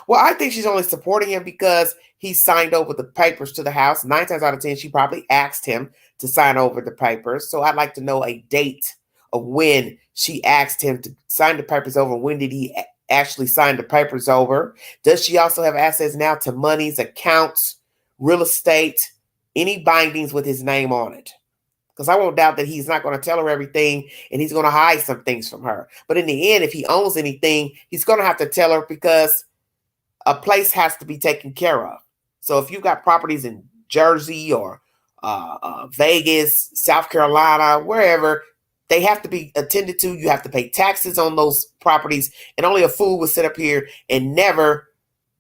Well, I think she's only supporting him because he signed over the papers to the house. 9 times out of 10, she probably asked him to sign over the papers. So I'd like to know a date of when she asked him to sign the papers over. When did he actually sign the papers over? Does she also have access now to monies, accounts, real estate, any bindings with his name on it? Because I won't doubt that he's not going to tell her everything and he's going to hide some things from her. But in the end, if he owns anything, he's going to have to tell her because a place has to be taken care of. So if you've got properties in Jersey or Vegas, South Carolina, wherever, they have to be attended to. You have to pay taxes on those properties. And only a fool would sit up here and never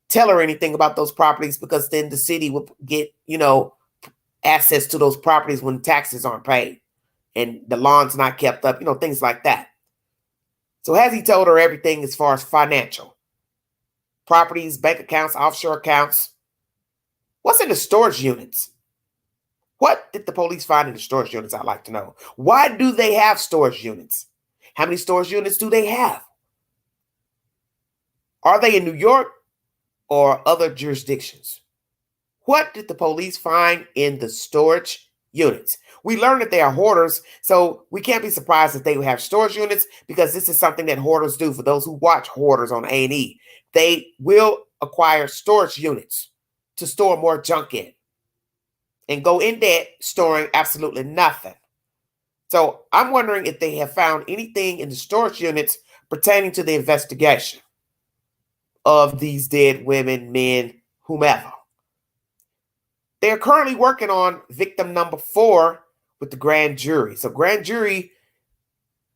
tell her anything about those properties because then the city would get, access to those properties when taxes aren't paid and the lawn's not kept up, things like that. So has he told her everything as far as financial? Properties, bank accounts, offshore accounts. What's in the storage units? What did the police find in the storage units? I'd like to know. Why do they have storage units? How many storage units do they have? Are they in New York or other jurisdictions? What did the police find in the storage units? We learned that they are hoarders, so we can't be surprised that they would have storage units because this is something that hoarders do. For those who watch Hoarders on A&E, they will acquire storage units to store more junk in and go in debt storing absolutely nothing. So I'm wondering if they have found anything in the storage units pertaining to the investigation of these dead women, men, whomever. They're currently working on victim number 4 with the grand jury. So grand jury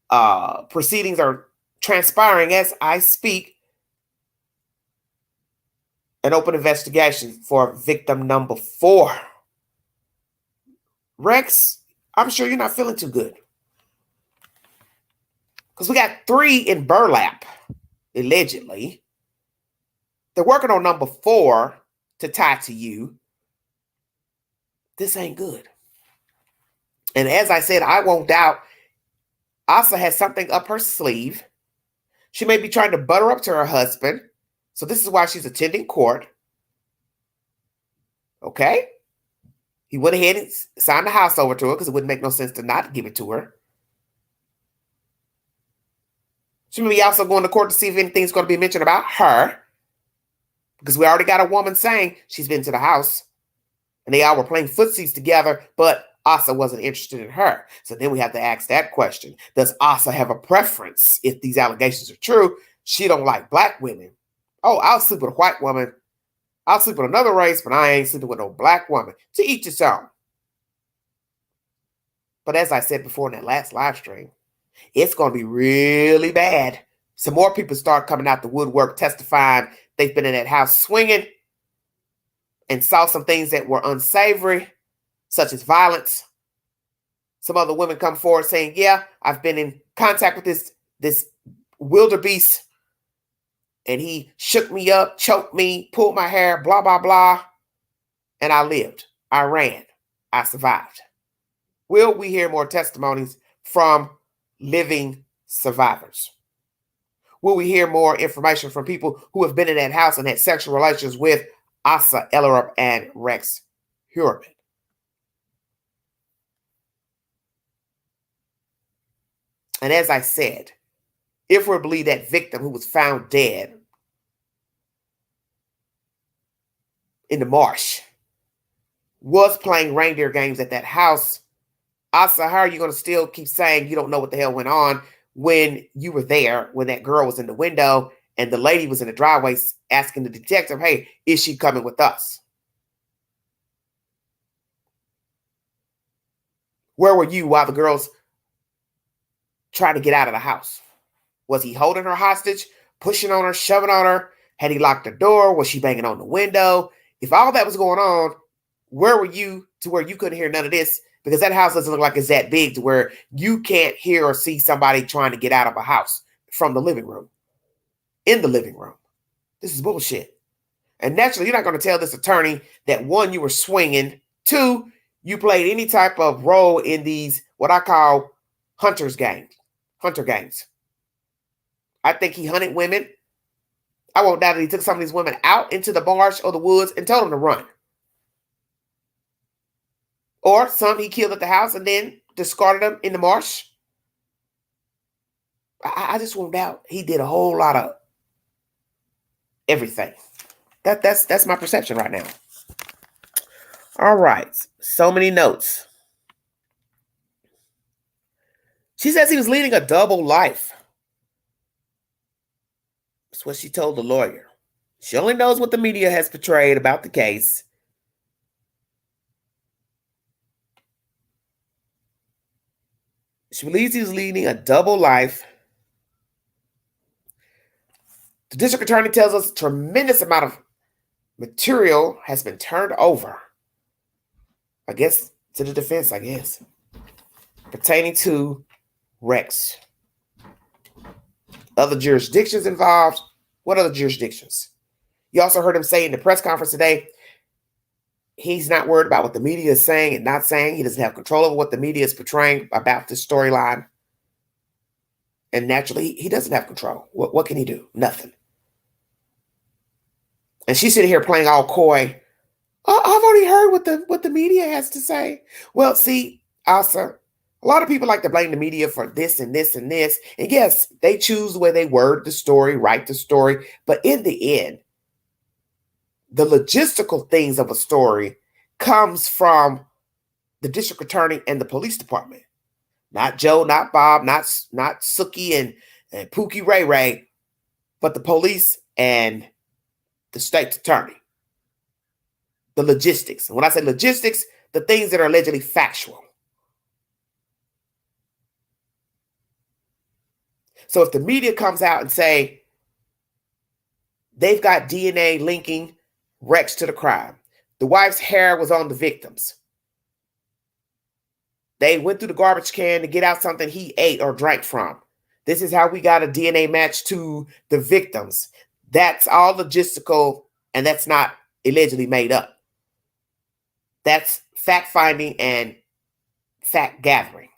proceedings are transpiring as I speak. An open investigation for victim number 4. Rex, I'm sure you're not feeling too good. Because we got 3 in burlap, allegedly. They're working on number 4 to tie to you. This ain't good. And as I said, I won't doubt Asa has something up her sleeve. She may be trying to butter up to her husband. So this is why she's attending court. Okay? He went ahead and signed the house over to her because it wouldn't make no sense to not give it to her. She may be also going to court to see if anything's going to be mentioned about her. Because we already got a woman saying she's been to the house. And they all were playing footsies together, but Asa wasn't interested in her. So then we have to ask that question. Does Asa have a preference if these allegations are true? She don't like black women. Oh, I'll sleep with a white woman. I'll sleep with another race, but I ain't sleeping with no black woman. To each his own. But as I said before in that last live stream, it's going to be really bad. Some more people start coming out the woodwork testifying they've been in that house swinging and saw some things that were unsavory, such as violence. Some other women come forward saying, yeah, I've been in contact with this wildebeest, and he shook me up, choked me, pulled my hair, blah, blah, blah. And I lived. I ran. I survived. Will we hear more testimonies from living survivors? Will we hear more information from people who have been in that house and had sexual relations with Asa Ellerup and Rex Heuermann? And as I said, if we believe that victim who was found dead in the marsh was playing reindeer games at that house, Asa, how are you going to still keep saying you don't know what the hell went on when you were there, when that girl was in the window and the lady was in the driveway asking the detective, hey, is she coming with us? Where were you while the girls tried to get out of the house? Was he holding her hostage, pushing on her, shoving on her? Had he locked the door? Was she banging on the window? If all that was going on, where were you to where you couldn't hear none of this? Because that house doesn't look like it's that big to where you can't hear or see somebody trying to get out of a house from the living room, in the living room. This is bullshit. And naturally, you're not going to tell this attorney that, one, you were swinging, two, you played any type of role in these, what I call hunter games. I think he hunted women. I won't doubt that he took some of these women out into the marsh or the woods and told them to run. Or some he killed at the house and then discarded them in the marsh. I just won't doubt he did a whole lot of everything. That's my perception right now. All right. So many notes. She says he was leading a double life. That's what she told the lawyer. She only knows what the media has portrayed about the case. She believes he was leading a double life. The district attorney tells us a tremendous amount of material has been turned over. I guess to the defense, pertaining to Rex. Other jurisdictions involved. What other jurisdictions? You also heard him say in the press conference today, he's not worried about what the media is saying and not saying. He doesn't have control over what the media is portraying about this storyline. And naturally, he doesn't have control. What can he do? Nothing. And she's sitting here playing all coy. I've already heard what the media has to say. Well, see, Asa, a lot of people like to blame the media for this and this and this. And yes, they choose the way they word the story, write the story. But in the end, the logistical things of a story comes from the district attorney and the police department. Not Joe, not Bob, not Sookie and Pookie Ray Ray, but the police and the state attorney. The logistics. And when I say logistics, the things that are allegedly factual. So if the media comes out and say they've got DNA linking Rex to the crime, the wife's hair was on the victims, they went through the garbage can to get out something he ate or drank from, this is how we got a DNA match to the victims. That's all logistical, and that's not allegedly made up. That's fact finding and fact gathering.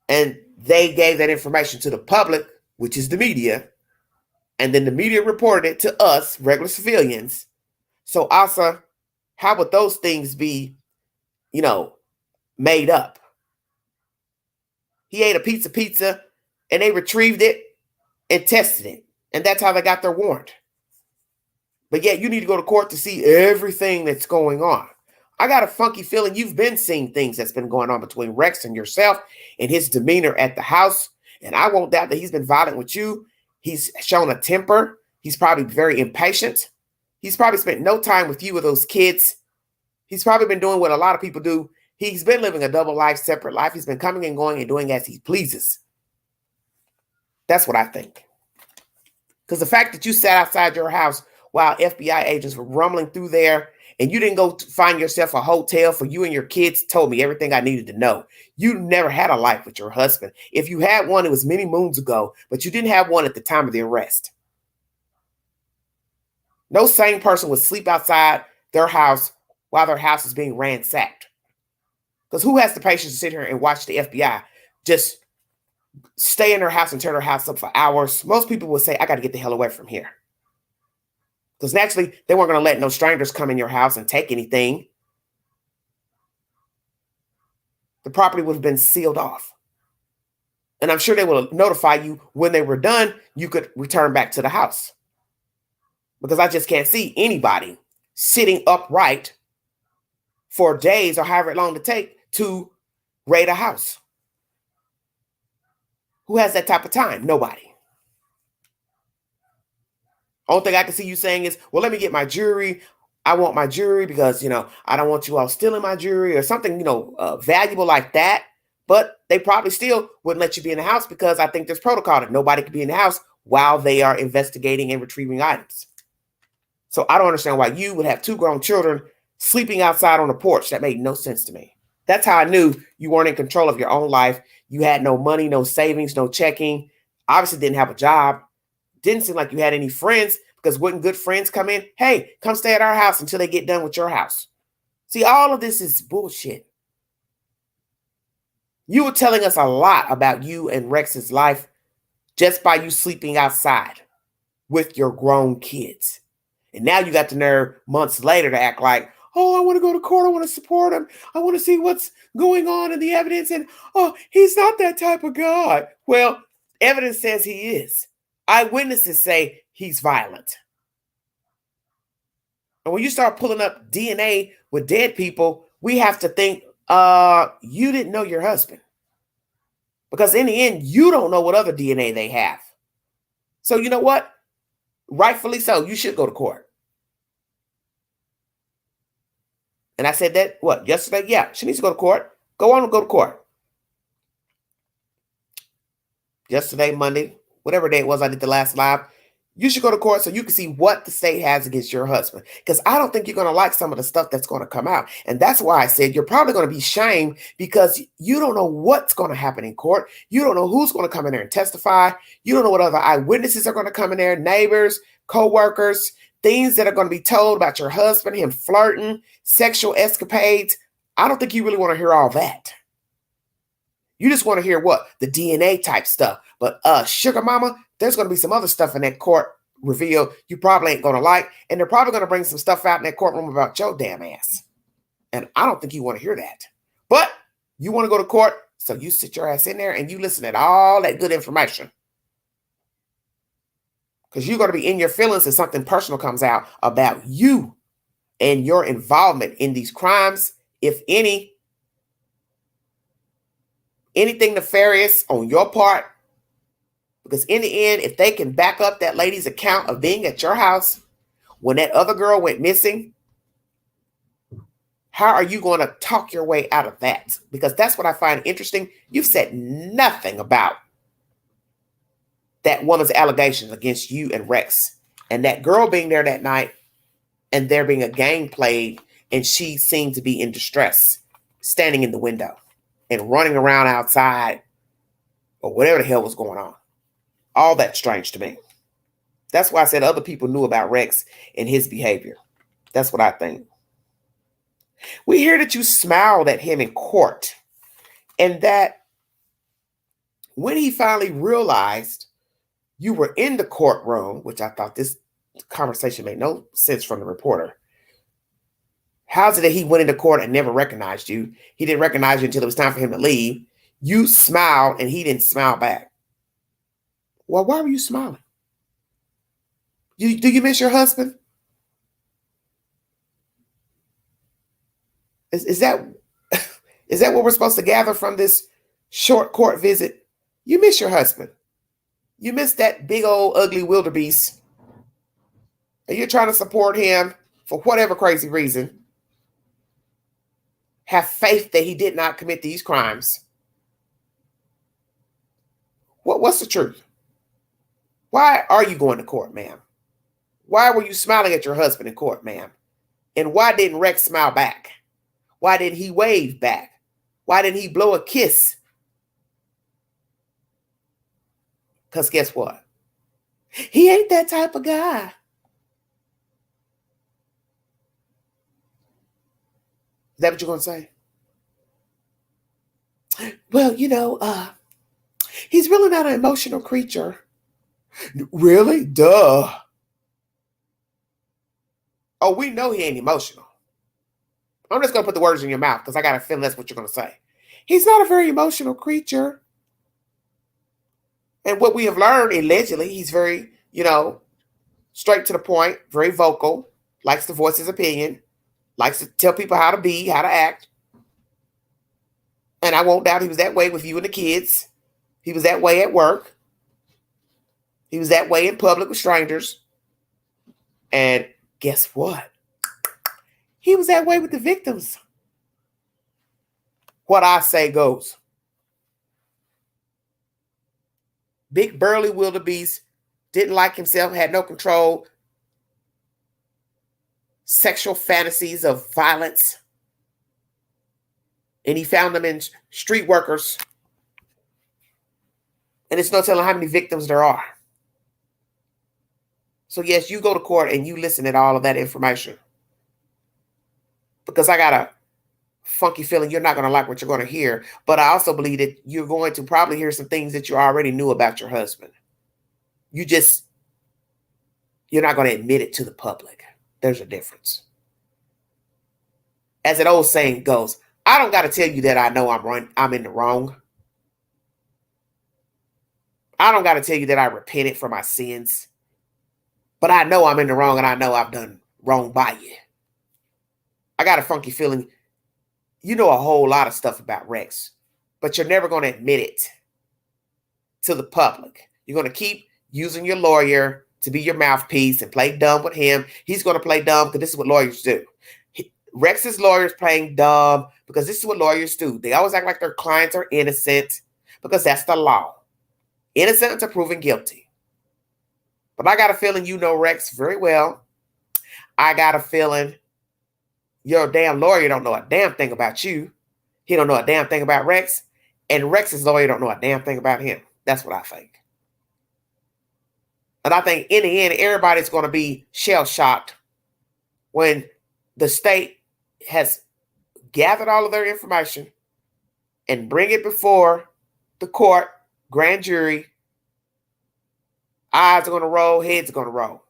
And they gave that information to the public, which is the media. And then the media reported it to us, regular civilians. So Asa, how would those things be, made up? He ate a pizza and they retrieved it and tested it. And that's how they got their warrant. But yet you need to go to court to see everything that's going on. I got a funky feeling you've been seeing things that's been going on between Rex and yourself and his demeanor at the house. And I won't doubt that he's been violent with you. He's shown a temper. He's probably very impatient. He's probably spent no time with you or those kids. He's probably been doing what a lot of people do. He's been living a double life, separate life. He's been coming and going and doing as he pleases. That's what I think. Because the fact that you sat outside your house while FBI agents were rumbling through there and you didn't go find yourself a hotel for you and your kids told me everything I needed to know. You never had a life with your husband. If you had one, it was many moons ago, but you didn't have one at the time of the arrest. No sane person would sleep outside their house while their house is being ransacked. Because who has the patience to sit here and watch the FBI just stay in their house and turn their house up for hours? Most people would say, I got to get the hell away from here. Because naturally, they weren't going to let no strangers come in your house and take anything. The property would have been sealed off. And I'm sure they will notify you when they were done, you could return back to the house. Because I just can't see anybody sitting upright for days or however long to take to raid a house. Who has that type of time? Nobody. Only thing I can see you saying is, well, let me get my jewelry. I want my jewelry because, I don't want you all stealing my jewelry or something, valuable like that. But they probably still wouldn't let you be in the house because I think there's protocol that nobody can be in the house while they are investigating and retrieving items. So I don't understand why you would have two grown children sleeping outside on the porch. That made no sense to me. That's how I knew you weren't in control of your own life. You had no money, no savings, no checking. Obviously didn't have a job. Didn't seem like you had any friends because wouldn't good friends come in? Hey, come stay at our house until they get done with your house. See, all of this is bullshit. You were telling us a lot about you and Rex's life just by you sleeping outside with your grown kids. And now you got the nerve months later to act like, oh, I want to go to court. I want to support him. I want to see what's going on in the evidence. And, oh, he's not that type of guy. Well, evidence says he is. Eyewitnesses say he's violent. And when you start pulling up DNA with dead people, we have to think, you didn't know your husband. Because in the end, you don't know what other DNA they have. So you know what? Rightfully so, you should go to court. And I said that, yesterday? Yeah, she needs to go to court. Go on and go to court. Yesterday, Monday, whatever day it was I did the last live, you should go to court so you can see what the state has against your husband. Because I don't think you're going to like some of the stuff that's going to come out. And that's why I said you're probably going to be shamed because you don't know what's going to happen in court. You don't know who's going to come in there and testify. You don't know what other eyewitnesses are going to come in there, neighbors, co-workers, things that are going to be told about your husband, him flirting, sexual escapades. I don't think you really want to hear all that. You just want to hear what? The DNA type stuff. But sugar mama, there's going to be some other stuff in that court reveal you probably ain't going to like. And they're probably going to bring some stuff out in that courtroom about your damn ass. And I don't think you want to hear that. But you want to go to court, so you sit your ass in there and you listen to all that good information. Because you're going to be in your feelings if something personal comes out about you and your involvement in these crimes, if any. Anything nefarious on your part. Because in the end, if they can back up that lady's account of being at your house when that other girl went missing, how are you going to talk your way out of that? Because that's what I find interesting. You've said nothing about that woman's allegations against you and Rex. And that girl being there that night and there being a game played and she seemed to be in distress, standing in the window and running around outside or whatever the hell was going on. All that's strange to me. That's why I said other people knew about Rex and his behavior. That's what I think. We hear that you smiled at him in court and that when he finally realized you were in the courtroom, which I thought this conversation made no sense from the reporter. How's it that he went into court and never recognized you? He didn't recognize you until it was time for him to leave. You smiled and he didn't smile back. Well, why were you smiling? Do you miss your husband? Is that what we're supposed to gather from this short court visit? You miss your husband. You miss that big old ugly wildebeest. And you're trying to support him for whatever crazy reason. Have faith that he did not commit these crimes. What's the truth? Why are you going to court, ma'am? Why were you smiling at your husband in court, ma'am? And why didn't Rex smile back? Why didn't he wave back? Why didn't he blow a kiss? Because guess what? He ain't that type of guy. Is that what you're going to say? Well, he's really not an emotional creature. Really? Duh. Oh, we know he ain't emotional. I'm just going to put the words in your mouth because I got a feeling that's what you're going to say. He's not a very emotional creature. And what we have learned, allegedly, he's very, straight to the point, very vocal, likes to voice his opinion, likes to tell people how to be, how to act. And I won't doubt he was that way with you and the kids. He was that way at work. He was that way in public with strangers. And guess what? He was that way with the victims. What I say goes. Big burly wildebeest, didn't like himself, had no control. Sexual fantasies of violence. And he found them in street workers. And it's no telling how many victims there are. So yes, you go to court and you listen to all of that information. Because I got a funky feeling you're not going to like what you're going to hear. But I also believe that you're going to probably hear some things that you already knew about your husband. You're not going to admit it to the public. There's a difference. As an old saying goes, I don't got to tell you that I know I'm in the wrong. I don't got to tell you that I repented for my sins. But I know I'm in the wrong and I know I've done wrong by you. I got a funky feeling you know a whole lot of stuff about Rex, but you're never going to admit it to the public. You're going to keep using your lawyer to be your mouthpiece and play dumb with him. He's going to play dumb because this is what lawyers do. Rex's lawyer is playing dumb because this is what lawyers do. They always act like their clients are innocent because that's the law. Innocent until proven guilty. But I got a feeling you know Rex very well. I got a feeling your damn lawyer don't know a damn thing about you. He don't know a damn thing about Rex. And Rex's lawyer don't know a damn thing about him. That's what I think. And I think in the end, everybody's going to be shell-shocked when the state has gathered all of their information and bring it before the court, grand jury. Eyes are going to roll, heads are going to roll.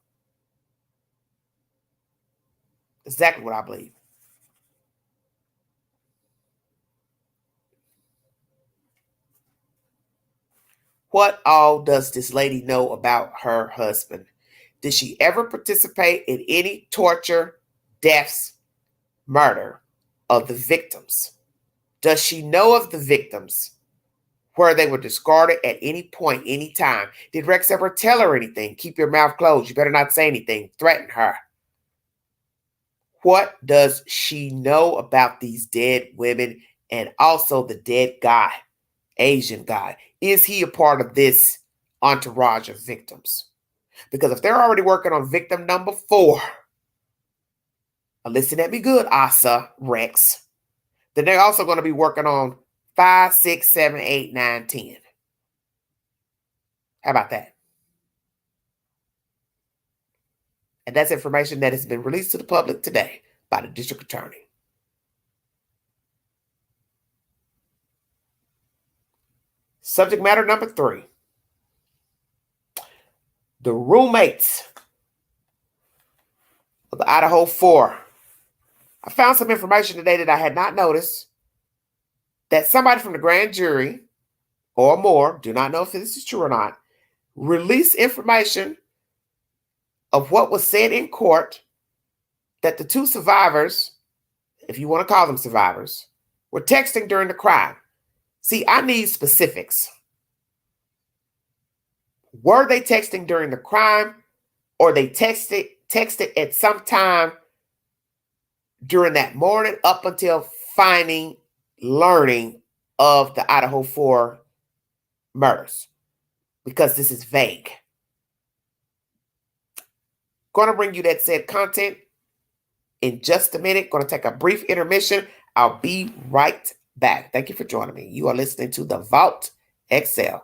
Exactly what I believe. What all does this lady know about her husband? Did she ever participate in any torture, deaths, murder of the victims? Does she know of the victims where they were discarded at any point, any time? Did Rex ever tell her anything? Keep your mouth closed. You better not say anything. Threaten her. What does she know about these dead women and also the dead guy, Asian guy? Is he a part of this entourage of victims? Because if they're already working on victim number 4, listen at me good, Asa, Rex, then they're also going to be working on 5, 6, 7, 8, 9, 10. How about that? And that's information that has been released to the public today by the district attorney. Subject matter number 3. The roommates of the Idaho 4. I found some information today that I had not noticed, that somebody from the grand jury or more, do not know if this is true or not, released information of what was said in court, that the 2 survivors, if you want to call them survivors, were texting during the crime. See, I need specifics. Were they texting during the crime, or they texted at some time during that morning up until learning of the Idaho 4 murders? Because this is vague. Going to bring you that said content in just a minute. Going to take a brief intermission. I'll be right back. Thank you for joining me. You are listening to The Vault XL.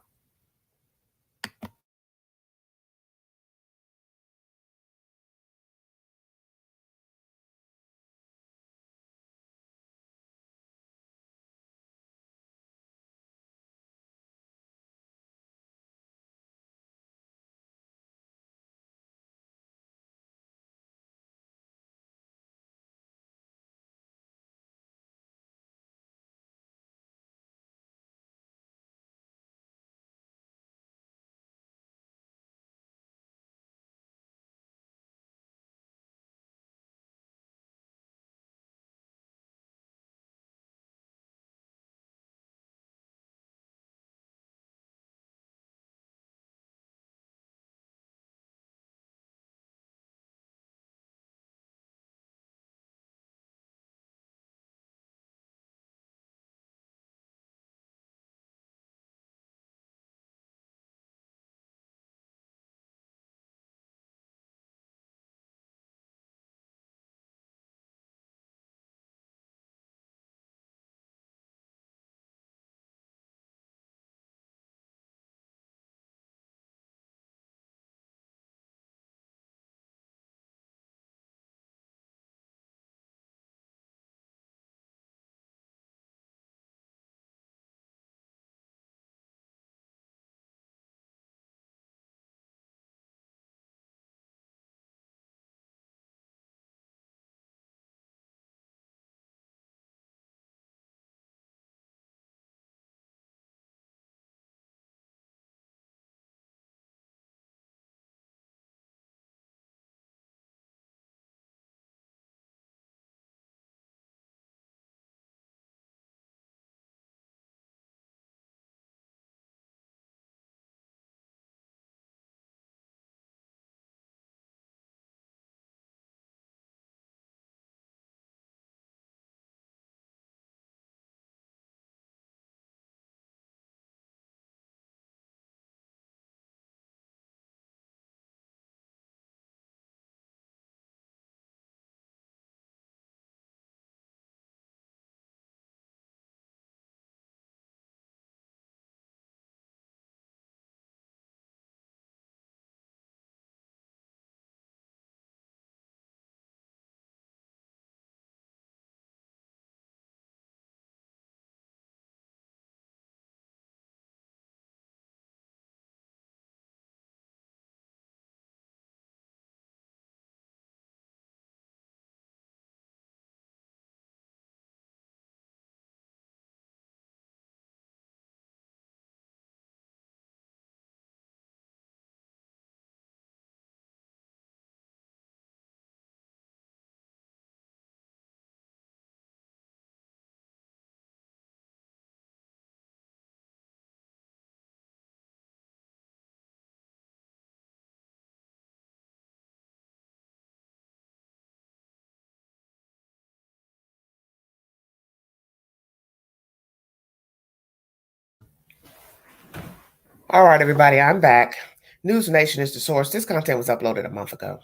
All right, everybody, I'm back. News Nation is the source. This content was uploaded a month ago.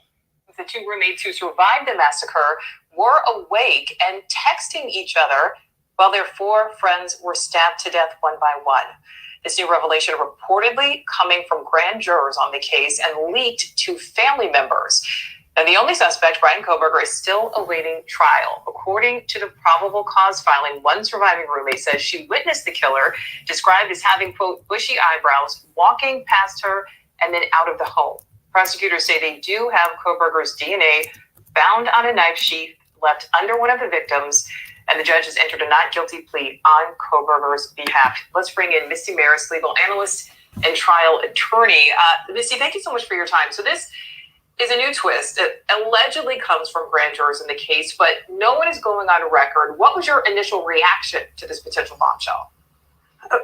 The 2 roommates who survived the massacre were awake and texting each other while their 4 friends were stabbed to death one by one. This new revelation reportedly coming from grand jurors on the case and leaked to family members. And the only suspect, Brian Koberger, is still awaiting trial. According to the probable cause filing, one surviving roommate says she witnessed the killer, described as having, quote, bushy eyebrows, walking past her and then out of the home. Prosecutors say they do have Koberger's DNA found on a knife sheath left under one of the victims, and the judge has entered a not guilty plea on Koberger's behalf. Let's bring in Misty Maris, legal analyst and trial attorney. Misty, thank you so much for your time. So this is a new twist. It allegedly comes from grand jurors in the case, but no one is going on record. What was your initial reaction to this potential bombshell?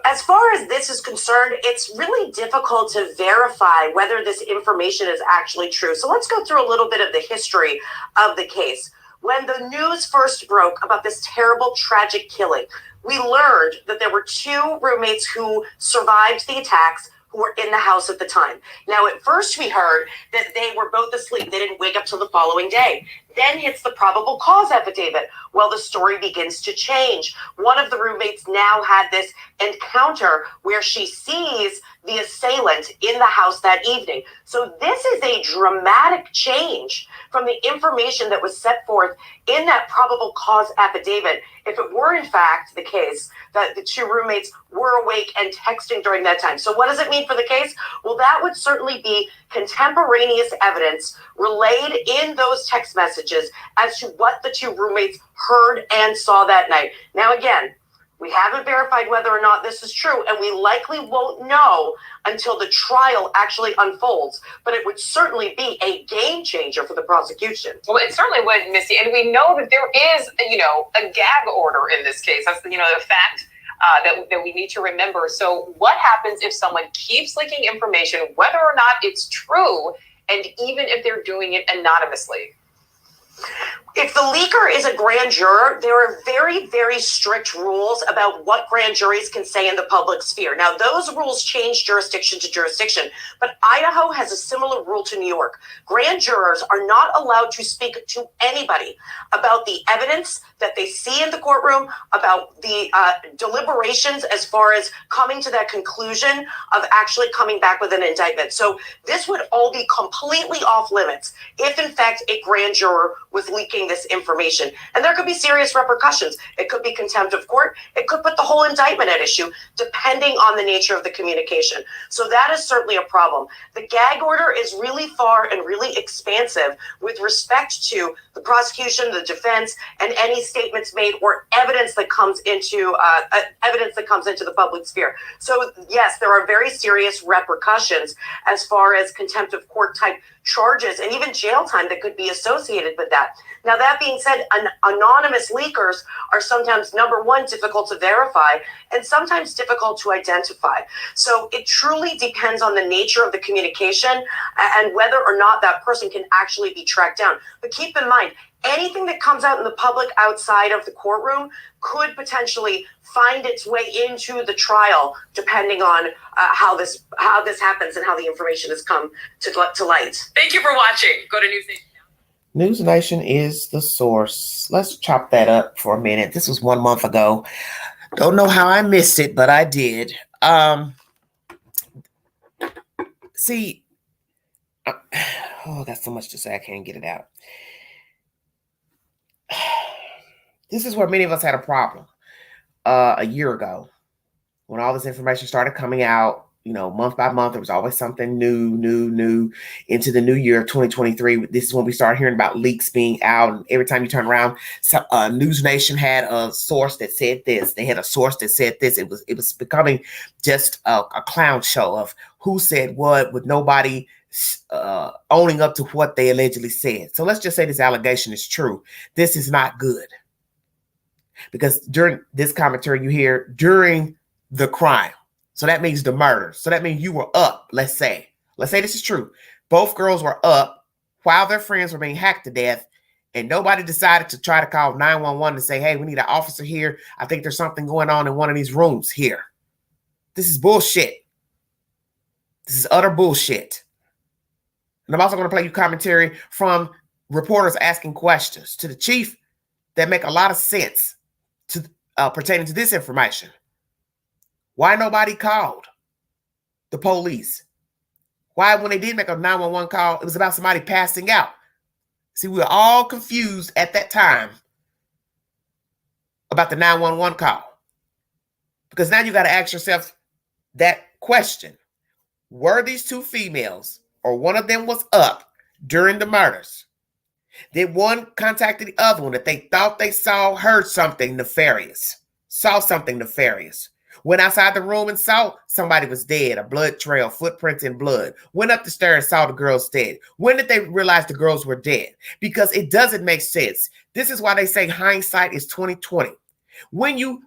As far as this is concerned, it's really difficult to verify whether this information is actually true. So let's go through a little bit of the history of the case. When the news first broke about this terrible, tragic killing, we learned that there were two roommates who survived the attacks who were in the house at the time. Now, at first we heard that they were both asleep. They didn't wake up till the following day. Then hits the probable cause affidavit. Well, the story begins to change. One of the roommates now had this encounter where she sees the assailant in the house that evening. So this is a dramatic change from the information that was set forth in that probable cause affidavit, if it were in fact the case that the two roommates were awake and texting during that time. So what does it mean for the case? Well, that would certainly be contemporaneous evidence relayed in those text messages as to what the two roommates heard and saw that night. Now, again, we haven't verified whether or not this is true, and we likely won't know until the trial actually unfolds. But it would certainly be a game changer for the prosecution. Well, it certainly would, Missy. And we know that there is, a gag order in this case. That's, the fact that we need to remember. So what happens if someone keeps leaking information, whether or not it's true, and even if they're doing it anonymously? If the leaker is a grand juror, there are very, very strict rules about what grand juries can say in the public sphere. Now, those rules change jurisdiction to jurisdiction, but Idaho has a similar rule to New York. Grand jurors are not allowed to speak to anybody about the evidence that they see in the courtroom, about the deliberations as far as coming to that conclusion of actually coming back with an indictment. So this would all be completely off limits if, in fact, a grand juror was leaking this information. And there could be serious repercussions. It could be contempt of court. It could put the whole indictment at issue, depending on the nature of the communication. So that is certainly a problem. The gag order is really far and really expansive with respect to the prosecution, the defense, and any statements made or evidence that comes into the public sphere. So yes, there are very serious repercussions as far as contempt of court type charges and even jail time that could be associated with that. Now, that being said, anonymous leakers are sometimes, number one, difficult to verify and sometimes difficult to identify. So it truly depends on the nature of the communication and whether or not that person can actually be tracked down. But keep in mind, anything that comes out in the public outside of the courtroom could potentially find its way into the trial, depending on how this happens and how the information has come to light. Thank you for watching. Go to News Nation. News Nation is the source. Let's chop that up for a minute. This was 1 month ago. Don't know how I missed it, but I did. See, I got so much to say, I can't get it out. This is where many of us had a problem a year ago when all this information started coming out. Month by month, there was always something new into the new year of 2023. This is when we started hearing about leaks being out. And every time you turn around, News Nation had a source that said this. They had a source that said this. It was becoming just a clown show of who said what with nobody owning up to what they allegedly said. So let's just say this allegation is true. This is not good. Because during this commentary you hear during the crime. So that means the murder. So that means you were up, let's say this is true. Both girls were up while their friends were being hacked to death, and nobody decided to try to call 911 to say, hey, we need an officer here. I think there's something going on in one of these rooms here. This is bullshit. This is utter bullshit. And I'm also going to play you commentary from reporters asking questions to the chief that make a lot of sense to pertaining to this information. Why nobody called the police? Why, when they did make a 911 call, it was about somebody passing out? See, we were all confused at that time about the 911 call. Because now you got to ask yourself that question. Were these two females, or one of them was up during the murders? Did one contact the other one that they thought they heard something nefarious, saw something nefarious? Went outside the room and saw somebody was dead, a blood trail, footprints in blood. Went up the stairs, saw the girls dead. When did they realize the girls were dead? Because it doesn't make sense. This is why they say hindsight is 20/20. When you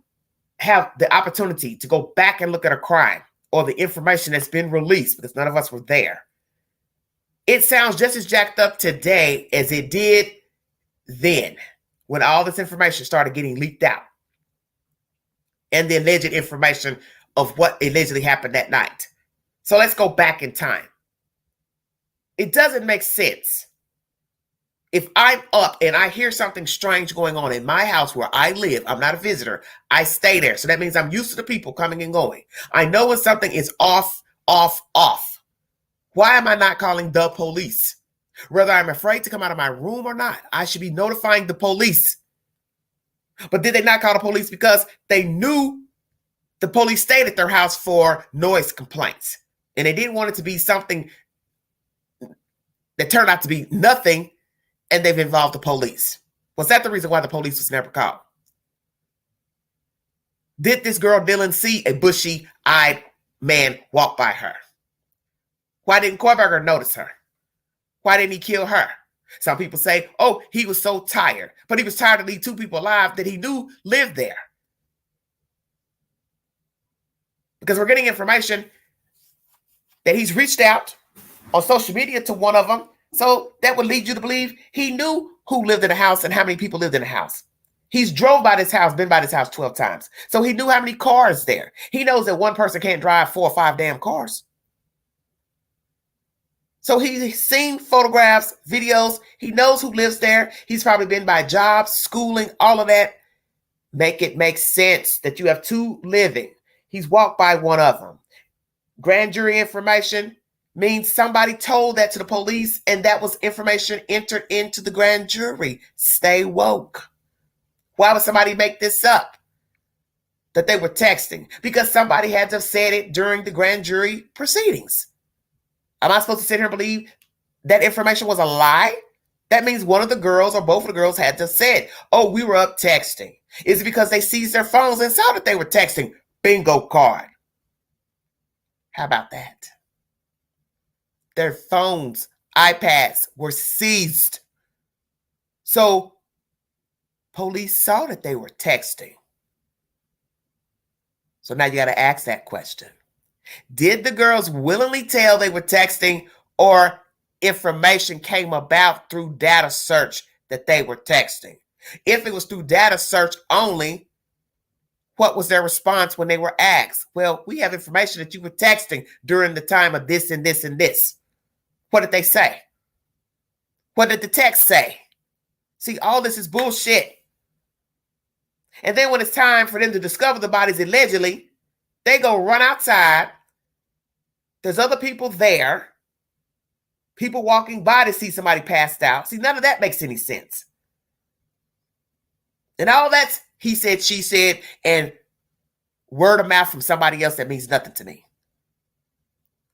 have the opportunity to go back and look at a crime or the information that's been released, because none of us were there, it sounds just as jacked up today as it did then, when all this information started getting leaked out and the alleged information of what allegedly happened that night. So let's go back in time. It doesn't make sense. If I'm up and I hear something strange going on in my house where I live, I'm not a visitor, I stay there. So that means I'm used to the people coming and going. I know when something is off. Why am I not calling the police? Whether I'm afraid to come out of my room or not, I should be notifying the police. But did they not call the police because they knew the police stayed at their house for noise complaints? And they didn't want it to be something that turned out to be nothing, and they've involved the police. Was that the reason why the police was never called? Did this girl Dylan see a bushy-eyed man walk by her? Why didn't Kohlberger notice her? Why didn't he kill her? Some people say, oh, he was so tired. But he was tired to leave two people alive that he knew lived there. Because we're getting information that he's reached out on social media to one of them. So that would lead you to believe he knew who lived in the house and how many people lived in the house. He's drove by this house, been by this house 12 times. So he knew how many cars there. He knows that one person can't drive 4 or 5 damn cars. So he's seen photographs, videos. He knows who lives there. He's probably been by jobs, schooling, all of that. Make it make sense that you have two living. He's walked by one of them. Grand jury information means somebody told that to the police, and that was information entered into the grand jury. Stay woke. Why would somebody make this up? That they were texting? Because somebody had to have said it during the grand jury proceedings. Am I supposed to sit here and believe that information was a lie? That means one of the girls or both of the girls had to have said, oh, we were up texting. Is it because they seized their phones and saw that they were texting? Bingo card. How about that? Their phones, iPads were seized. So police saw that they were texting. So now you got to ask that question. Did the girls willingly tell they were texting, or information came about through data search that they were texting? If it was through data search only, what was their response when they were asked? Well, we have information that you were texting during the time of this and this and this. What did they say? What did the text say? See, all this is bullshit. And then when it's time for them to discover the bodies allegedly, they go run outside. There's other people there. People walking by to see somebody passed out. See, none of that makes any sense. And all that's he said, she said, and word of mouth from somebody else that means nothing to me.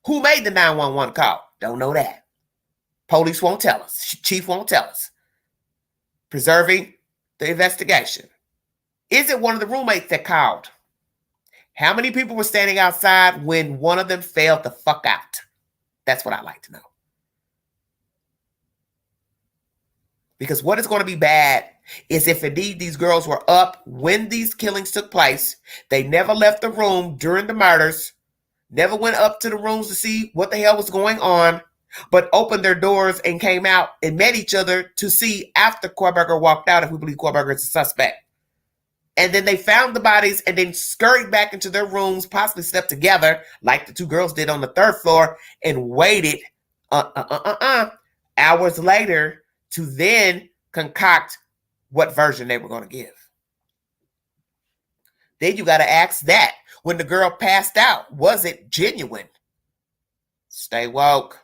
Who made the 911 call? Don't know that. Police won't tell us. Chief won't tell us. Preserving the investigation. Is it one of the roommates that called? How many people were standing outside when one of them failed the fuck out? That's what I'd like to know. Because what is going to be bad is if indeed these girls were up when these killings took place, they never left the room during the murders, never went up to the rooms to see what the hell was going on, but opened their doors and came out and met each other to see after Kohlberger walked out, if we believe Kohlberger is a suspect. And then they found the bodies and then scurried back into their rooms, possibly slept together like the two girls did on the 3rd floor, and waited hours later to then concoct what version they were going to give. Then you got to ask that. When the girl passed out, was it genuine? Stay woke.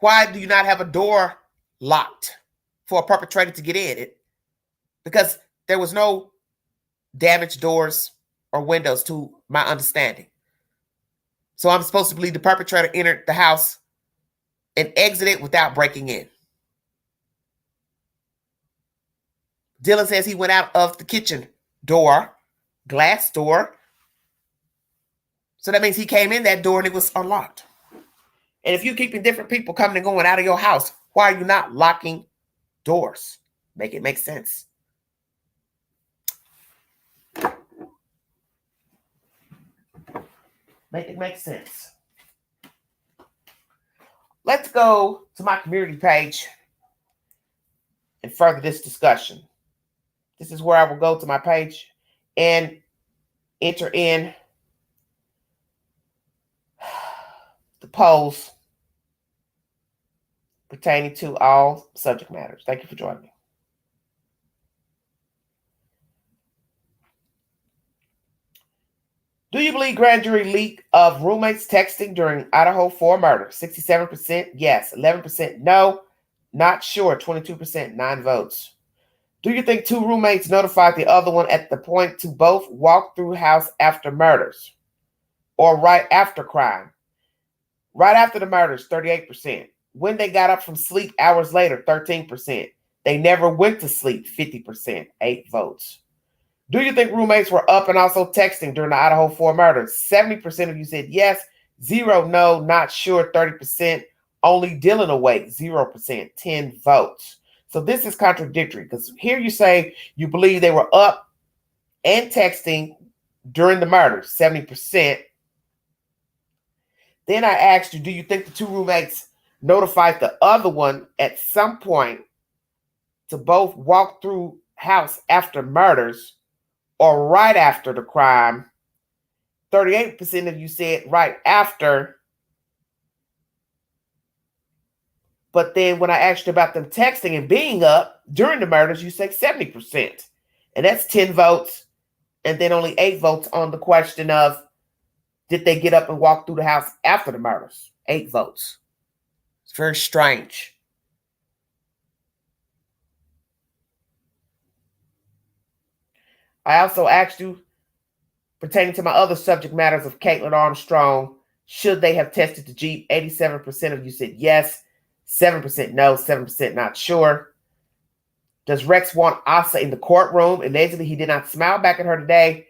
Why do you not have a door locked for a perpetrator to get in it? Because there was no damaged doors or windows to my understanding. So I'm supposed to believe the perpetrator entered the house and exited without breaking in. Dylan says he went out of the kitchen door, glass door. So that means he came in that door and it was unlocked. And if you're keeping different people coming and going out of your house, why are you not locking doors? Make it make sense. Make it make sense. Let's go to my community page and further this discussion. This is where I will go to my page and enter in the polls pertaining to all subject matters. Thank you for joining me. Do you believe grand jury leak of roommates texting during Idaho 4 murder? 67% yes, 11% no, not sure, 22%, 9 votes. Do you think 2 roommates notified the other one at the point to both walk through house after murders or right after crime? Right after the murders, 38%. When they got up from sleep hours later, 13%. They never went to sleep, 50%, 8 votes. Do you think roommates were up and also texting during the Idaho 4 murders? 70% of you said yes, 0 no, not sure, 30%. Only Dylan awake, 0%, 10 votes. So this is contradictory because here you say you believe they were up and texting during the murders, 70%. Then I asked you, do you think the 2 roommates notified the other one at some point to both walk through house after murders or right after the crime? 38% of you said right after. But then when I asked you about them texting and being up during the murders, you said 70%. And that's 10 votes. And then only 8 votes on the question of, did they get up and walk through the house after the murders? 8 votes. It's very strange. I also asked you, pertaining to my other subject matters of Caitlin Armstrong, should they have tested the Jeep? 87% of you said yes, 7% no, 7% not sure. Does Rex want Asa in the courtroom? Allegedly, he did not smile back at her today.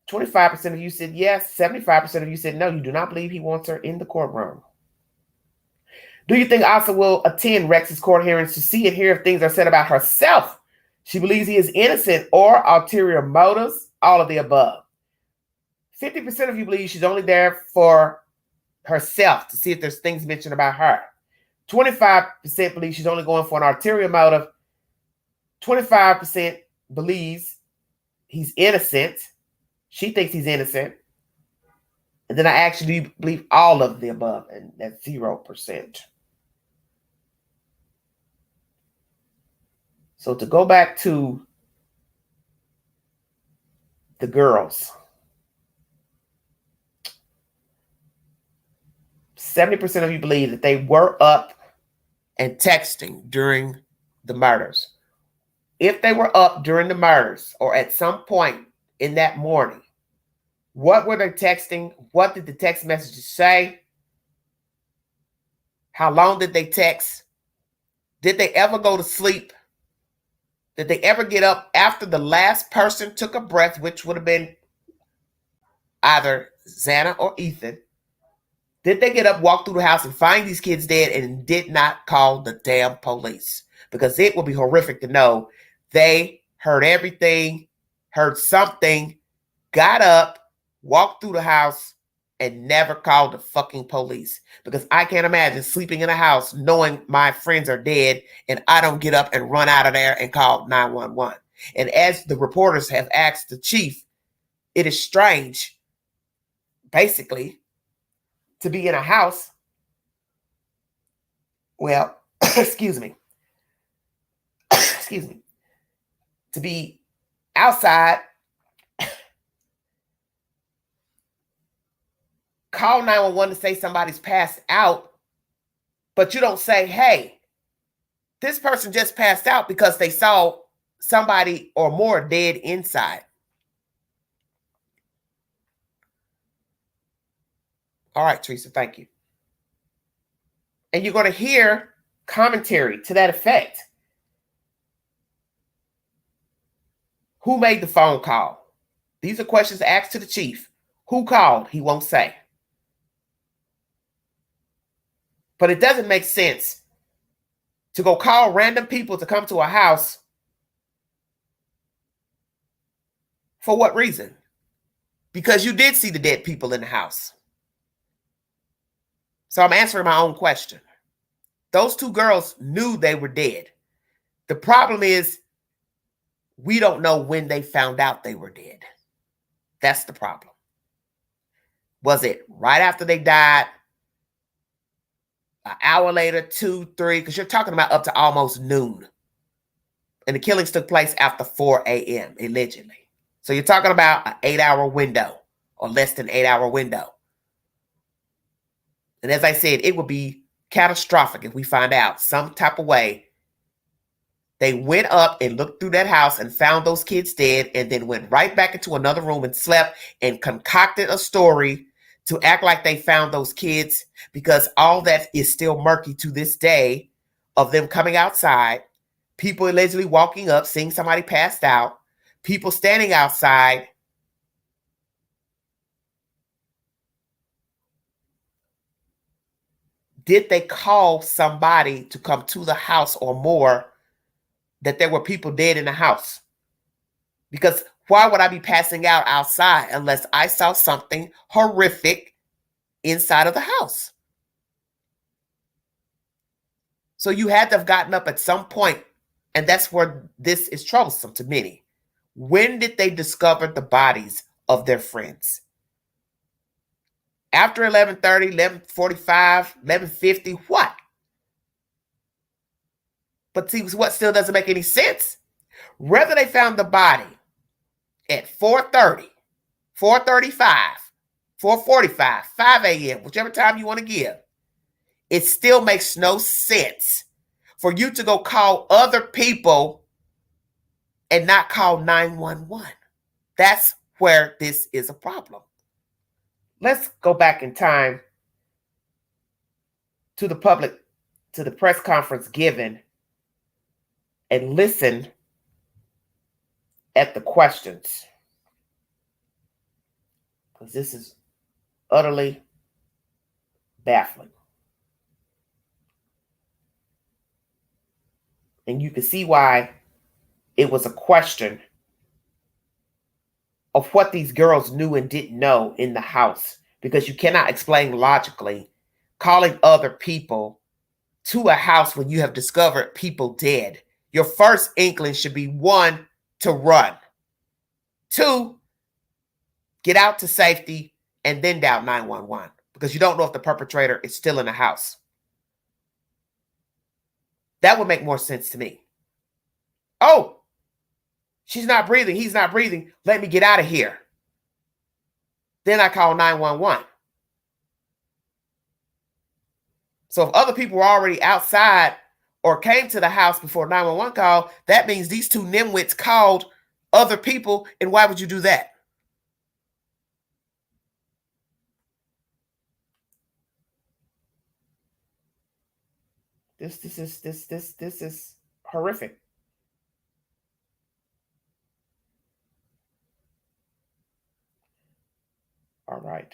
25% of you said yes, 75% of you said no, you do not believe he wants her in the courtroom. Do you think Asa will attend Rex's court hearings to see and hear if things are said about herself? She believes he is innocent or ulterior motives, all of the above. 50% of you believe she's only there for herself to see if there's things mentioned about her. 25% believe she's only going for an ulterior motive. 25% believes he's innocent. She thinks he's innocent. And then I actually believe all of the above, and that's 0%. So to go back to the girls, 70% of you believe that they were up and texting during the murders. If they were up during the murders or at some point in that morning, what were they texting? What did the text messages say? How long did they text? Did they ever go to sleep? Did they ever get up after the last person took a breath, which would have been either Xana or Ethan? Did they get up, walk through the house, and find these kids dead and did not call the damn police? Because it would be horrific to know they heard everything, heard something, got up, walked through the house, and never called the fucking police. Because I can't imagine sleeping in a house knowing my friends are dead and I don't get up and run out of there and call 911. And as the reporters have asked the chief, it is strange, basically, to be in a house, well, excuse me, to be outside, call 911 to say somebody's passed out, But you don't say, hey, this person just passed out because they saw somebody or more dead inside. All right, Teresa, thank you. And you're going to hear commentary to that effect. Who made the phone call? These are questions asked to the chief. Who called? He won't say. But it doesn't make sense to go call random people to come to a house. For what reason? Because you did see the dead people in the house. So I'm answering my own question. Those two girls knew they were dead. The problem is we don't know when they found out they were dead. That's the problem. Was it right after they died? An hour later, 2, 3? Because you're talking about up to almost noon. And the killings took place after 4 a.m., allegedly. So you're talking about an 8-hour window or less than 8-hour window. And as I said, it would be catastrophic if we find out some type of way they went up and looked through that house and found those kids dead and then went right back into another room and slept and concocted a story to act like they found those kids, because all that is still murky to this day of them coming outside, people allegedly walking up, seeing somebody passed out, people standing outside. Did they call somebody to come to the house or more that there were people dead in the house? Because why would I be passing out outside unless I saw something horrific inside of the house? So you had to have gotten up at some point, and that's where this is troublesome to many. When did they discover the bodies of their friends? After 11:30, 11:45, 11:50, what? But see, what still doesn't make any sense? Whether they found the body at 4:30, 4:35, 4:45, 5 a.m., whichever time you want to give, it still makes no sense for you to go call other people and not call 911. That's where this is a problem. Let's go back in time to the public, to the press conference given, and listen at the questions, because this is utterly baffling. And you can see why it was a question of what these girls knew and didn't know in the house, because you cannot explain logically calling other people to a house when you have discovered people dead. Your first inkling should be, 1, to run. 2, get out to safety and then dial 911, because you don't know if the perpetrator is still in the house. That would make more sense to me. Oh, she's not breathing. He's not breathing. Let me get out of here. Then I call 911. So if other people were already outside or came to the house before 911 call, that means these two nimwits called other people. And why would you do that? This is horrific. All right.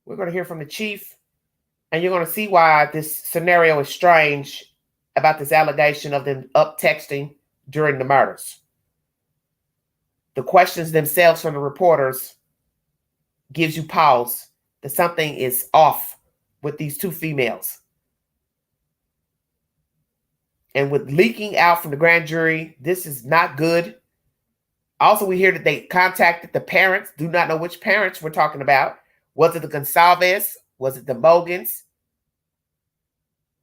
We're going to hear from the chief, and you're going to see why this scenario is strange about this allegation of them up texting during the murders. The questions themselves from the reporters gives you pause that something is off with these two females. And with leaking out from the grand jury, this is not good. Also, we hear that they contacted the parents. Do not know which parents we're talking about. Was it the Gonsalves? Was it the Mogans?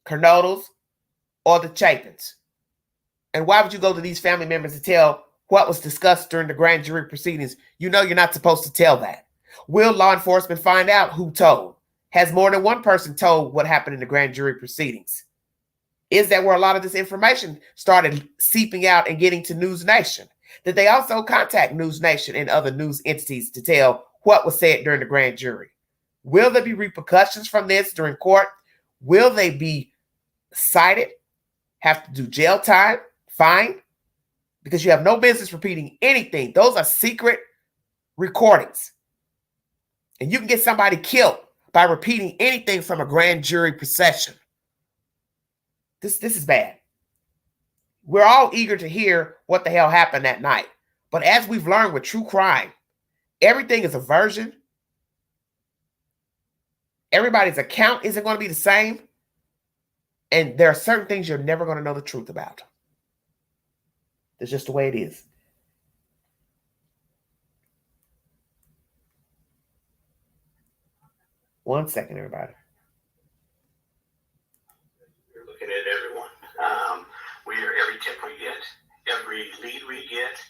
Cernodals? or the Chapins? And why would you go to these family members to tell what was discussed during the grand jury proceedings? You know you're not supposed to tell that. Will law enforcement find out who told? Has more than one person told what happened in the grand jury proceedings? Is that where a lot of this information started seeping out and getting to News Nation? Did they also contact News Nation and other news entities to tell what was said during the grand jury? Will there be repercussions from this during court? Will they be cited, have to do jail time, fine? Because you have no business repeating anything. Those are secret recordings. And you can get somebody killed by repeating anything from a grand jury procession. This is bad. We're all eager to hear what the hell happened that night. But as we've learned with true crime, everything is a version. Everybody's account isn't going to be the same. And there are certain things you're never going to know the truth about. It's just the way it is. One second, everybody. We're looking at everyone. Every tip we get, every lead we get,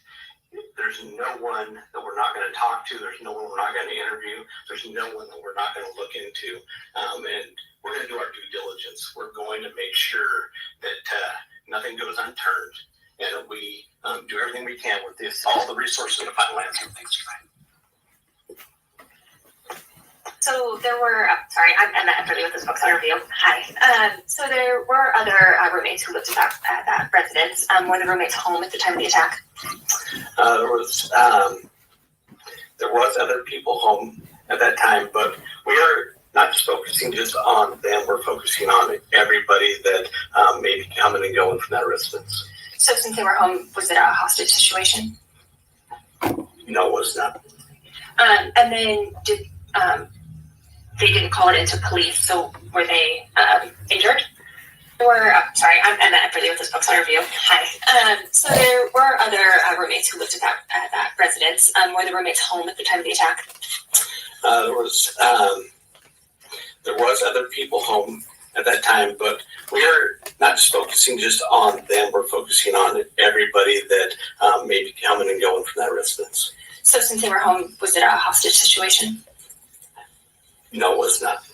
there's no one that we're not going to talk to. There's no one we're not going to interview. There's no one that we're not going to look into. And we're going to do our due diligence. We're going to make sure that nothing goes unturned, and that we do everything we can with all the resources to final answer. Thanks, Ryan. So there were, I'm not familiar with this book's interview. Hi. So there were other roommates who lived at that residence. Were the roommates home at the time of the attack? There was other people home at that time, but we are not just focusing just on them. We're focusing on everybody that may be coming and going from that residence. So since they were home, was it a hostage situation? No, it was not. And then they didn't call it into police, so were they injured? I'm not familiar with this book's interview. Hi. So there were other roommates who lived at that residence. Were the roommates home at the time of the attack? There was other people home at that time, but we are not just focusing just on them. We're focusing on everybody that may be coming and going from that residence. So since they were home, was it a hostage situation? No, it was not.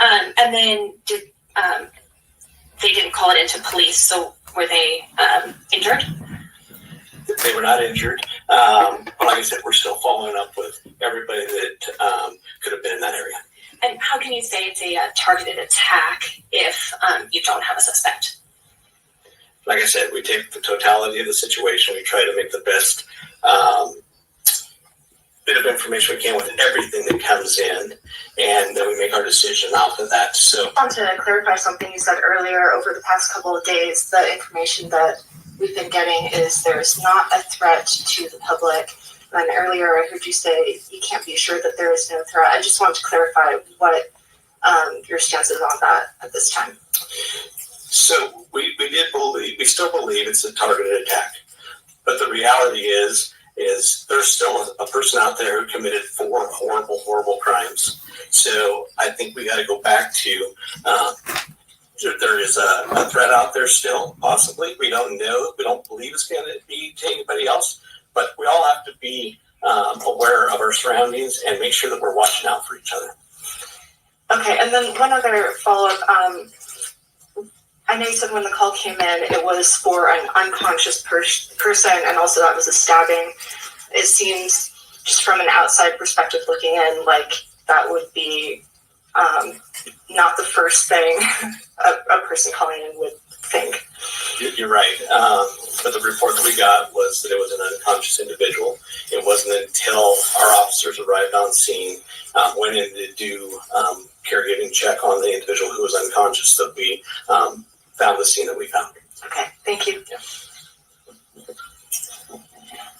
And then they didn't call it into police, so were they injured? They were not injured. But like I said, we're still following up with everybody that could have been in that area. And how can you say it's a targeted attack if you don't have a suspect? Like I said, we take the totality of the situation. We try to make the best bit of information we can with everything that comes in, and then we make our decision off of that. So, I want to clarify something you said earlier. Over the past couple of days, the information that we've been getting is there's not a threat to the public. And earlier I heard you say you can't be sure that there is no threat. I just want to clarify what your stance is on that at this time. So we still believe it's a targeted attack, but the reality is there's still a person out there who committed 4 horrible crimes. So I think we got to go back to there is a threat out there still, possibly. We don't know. We don't believe it's going to be to anybody else. But we all have to be aware of our surroundings and make sure that we're watching out for each other. Okay, and then one other follow-up. I know you said when the call came in, it was for an unconscious person, and also that was a stabbing. It seems, just from an outside perspective looking in, like that would be not the first thing a person calling in would think. You're right. But the report that we got was that it was an unconscious individual. It wasn't until our officers arrived on scene, went in to do caregiving check on the individual who was unconscious, that we found the scene that we found. Okay, thank you. Yeah.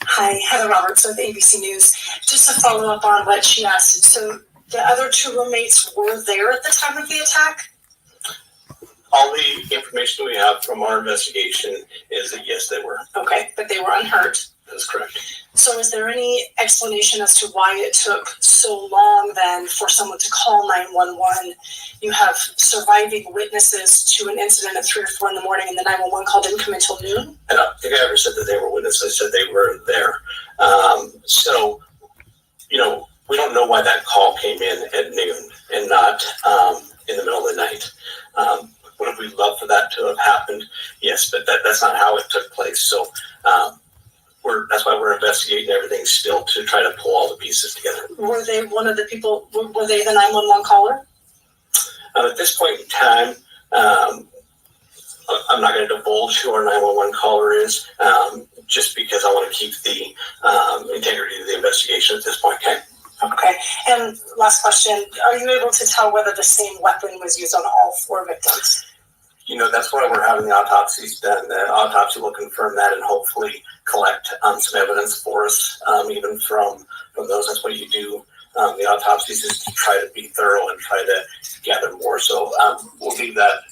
Hi, Heather Roberts with ABC News. Just to follow up on what she asked. So the other 2 roommates were there at the time of the attack? All the information we have from our investigation is that yes, they were. Okay, but they were unhurt? That's correct. So is there any explanation as to why it took so long then for someone to call 911? You have surviving witnesses to an incident at 3 or 4 in the morning, and the 911 call didn't come until noon? I don't think I ever said that they were witnesses. I said they were there. So, we don't know why that call came in at noon and not in the middle of the night. Would we love for that to have happened? Yes, but that's not how it took place. So that's why we're investigating everything still to try to pull all the pieces together. Were they one of the people, were they the 911 caller? At this point in time, I'm not going to divulge who our 911 caller is, just because I want to keep the integrity of the investigation at this point. Okay. And last question, are you able to tell whether the same weapon was used on all 4 victims? That's why we're having the autopsies done. The autopsy will confirm that and hopefully collect some evidence for us, even from those. That's what you do. The autopsies is to try to be thorough and try to gather more. So we'll leave that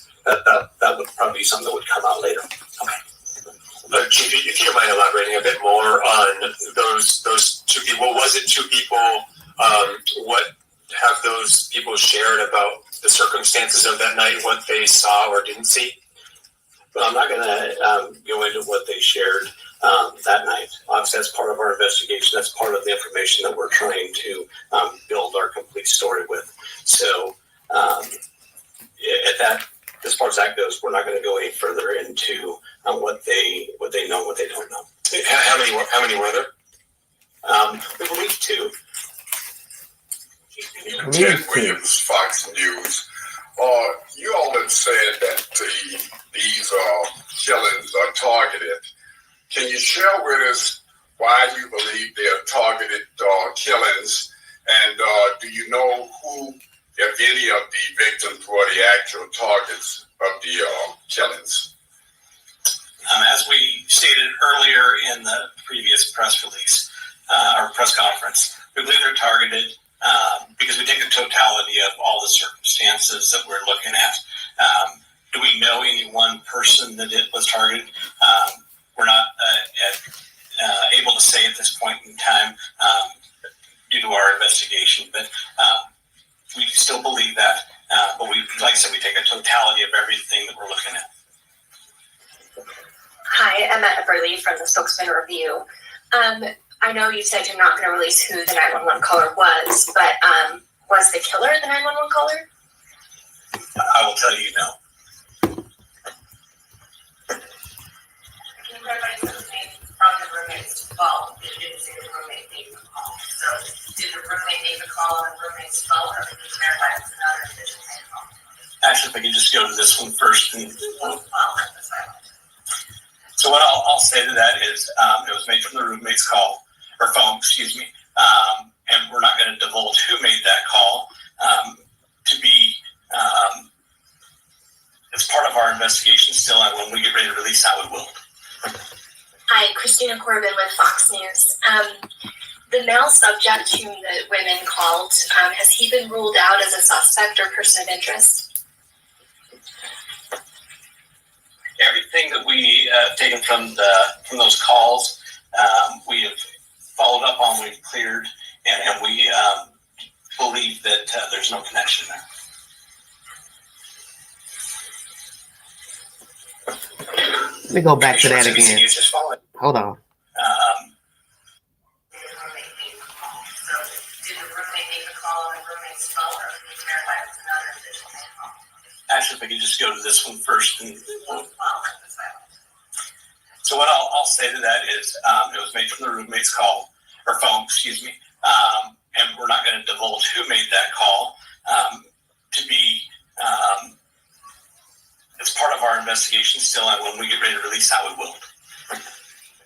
would probably be something that would come out later. Okay. Chief, if you don't mind elaborating a bit more on those 2 people. Was it 2 people? What have those people shared about the circumstances of that night, what they saw or didn't see? Well, I'm not going to go into what they shared that night. Obviously, that's part of our investigation. That's part of the information that we're trying to build our complete story with. So, as far as that goes, we're not going to go any further into what they know, what they don't know. How many were there? We believe 2. Ted Williams, Fox News. You all have said that these killings are targeted. Can you share with us why you believe they are targeted killings? And do you know who, if any, of the victims were the actual targets of the killings? As we stated earlier in the previous press release, or press conference, we believe they're targeted because we take the totality of all the circumstances that we're looking at. Do we know any one person that it was targeted? We're not able to say at this point in time due to our investigation, but we still believe that. But like I said, we take a totality of everything that we're looking at. Hi, I'm Emma Everly from the Spokesman Review. I know you said you're not going to release who the 911 caller was, but was the killer the 911 caller? I will tell you no. Can you clarify something from the roommate's phone? You didn't say the roommate made the call. So did the roommate make the call on the roommate's phone, or can you clarify it's another official made call? Actually, if I could just go to this one first. So what I'll say to that is it was made from the roommate's call, or phone, excuse me, and we're not going to divulge who made that call. It's part of our investigation still, and when we get ready to release that, we will. Hi, Christina Corbin with Fox News. The male subject whom the women called, has he been ruled out as a suspect or person of interest? Everything that we taken from those calls, we have followed up on, we've cleared, and we believe that there's no connection there. Let me go back to that again. Hold on. Actually, if I could just go to this one first. So what I'll say to that is it was made from the roommate's call, or phone, excuse me, and we're not going to divulge who made that call. It's part of our investigation still, and when we get ready to release that, we will.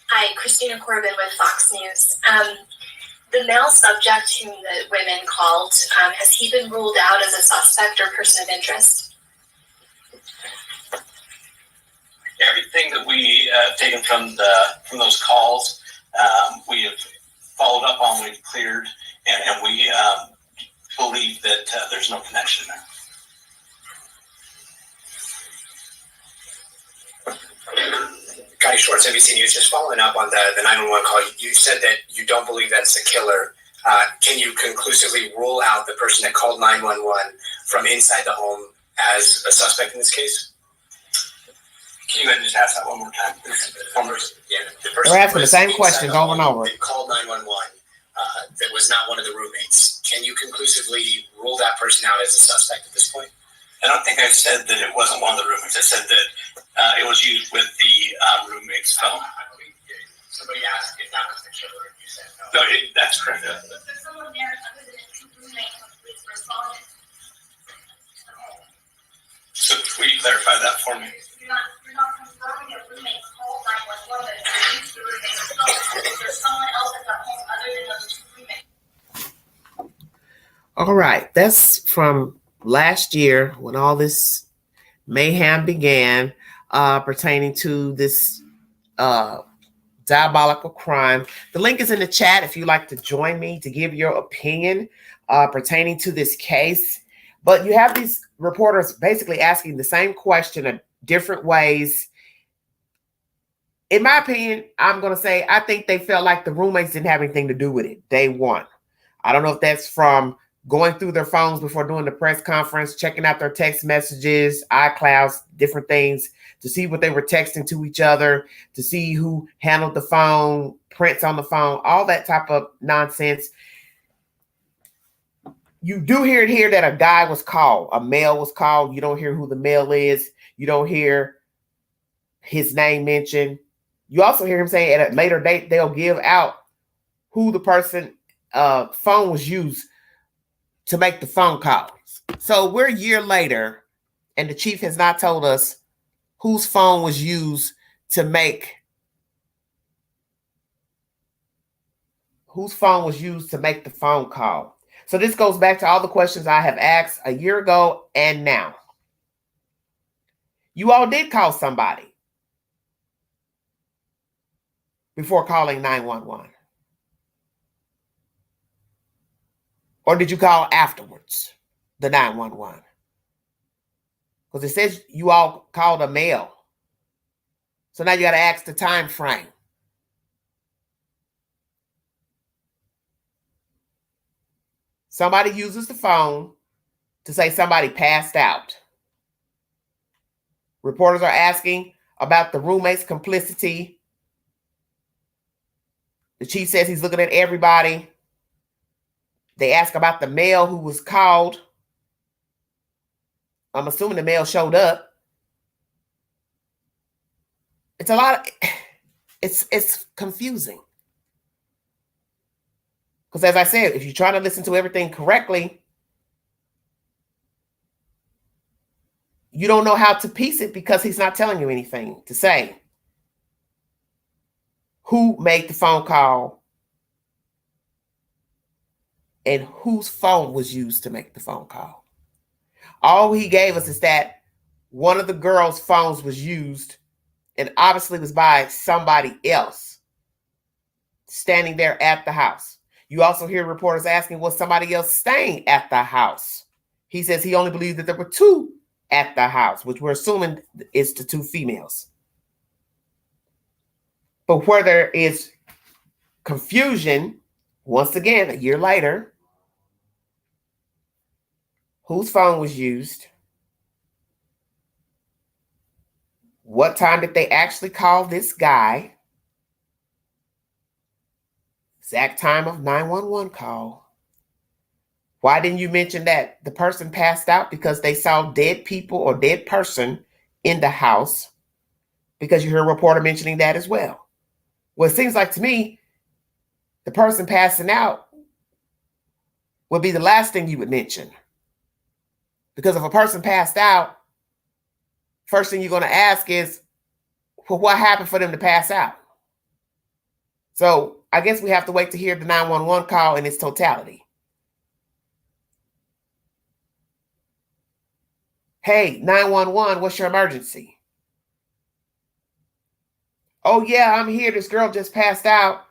Hi, Christina Corbin with Fox News. The male subject whom the women called, has he been ruled out as a suspect or person of interest? Everything that we taken from those calls, we have followed up on, we've cleared, and we believe that there's no connection there. Patty Schwartz, NBC News. Just following up on the 911 call, you said that you don't believe that's the killer. Can you conclusively rule out the person that called 911 from inside the home as a suspect in this case? Can you just ask that one more time? Yeah, We're asking the same questions over and over. They called 911. That was not one of the roommates. Can you conclusively rule that person out as a suspect at this point? I don't think I said that it wasn't one of the roommates. I said that it was used with the roommate's phone. I believe somebody asked if that was the killer. You said no. No, that's correct. But there's someone there other than the two roommates when police responded. So will you clarify that for me? You're not confirming that roommates called 911, but if used the roommate's phone, there's someone else at the home other than those two roommates. All right, that's from last year when all this mayhem began pertaining to this diabolical crime. The link is in the chat if you'd like to join me to give your opinion pertaining to this case. But you have these reporters basically asking the same question in different ways. In my opinion, I'm going to say I think they felt like the roommates didn't have anything to do with it. Day one. I don't know if that's from going through their phones before doing the press conference, checking out their text messages, iClouds, different things to see what they were texting to each other, to see who handled the phone, prints on the phone, all that type of nonsense. You do hear it here that a guy was called, a male was called. You don't hear who the male is. You don't hear his name mentioned. You also hear him say at a later date, they'll give out who the person phone was used to make the phone calls. So we're a year later, and the chief has not told us whose phone was used to make the phone call. So this goes back to all the questions I have asked a year ago and now. You all did call somebody before calling 911. Or did you call afterwards, the 911? Because it says you all called a male. So now you got to ask the time frame. Somebody uses the phone to say somebody passed out. Reporters are asking about the roommate's complicity. The chief says he's looking at everybody. They ask about the male who was called. I'm assuming the male showed up. It's a lot of, it's confusing. Because as I said, if you're trying to listen to everything correctly, you don't know how to piece it because he's not telling you anything to say. Who made the phone call and whose phone was used to make the phone call. All he gave us is that one of the girls' phones was used and obviously was by somebody else standing there at the house. You also hear reporters asking, was somebody else staying at the house? He says he only believed that there were two at the house, which we're assuming is the two females. But where there is confusion, once again, a year later, whose phone was used? What time did they actually call this guy? Exact time of 911 call. Why didn't you mention that the person passed out because they saw dead people or dead person in the house? Because you hear a reporter mentioning that as well. Well, it seems like to me, the person passing out would be the last thing you would mention. Because if a person passed out, first thing you're going to ask is, well, what happened for them to pass out? So I guess we have to wait to hear the 911 call in its totality. Hey, 911, what's your emergency? Oh, yeah, I'm here. This girl just passed out.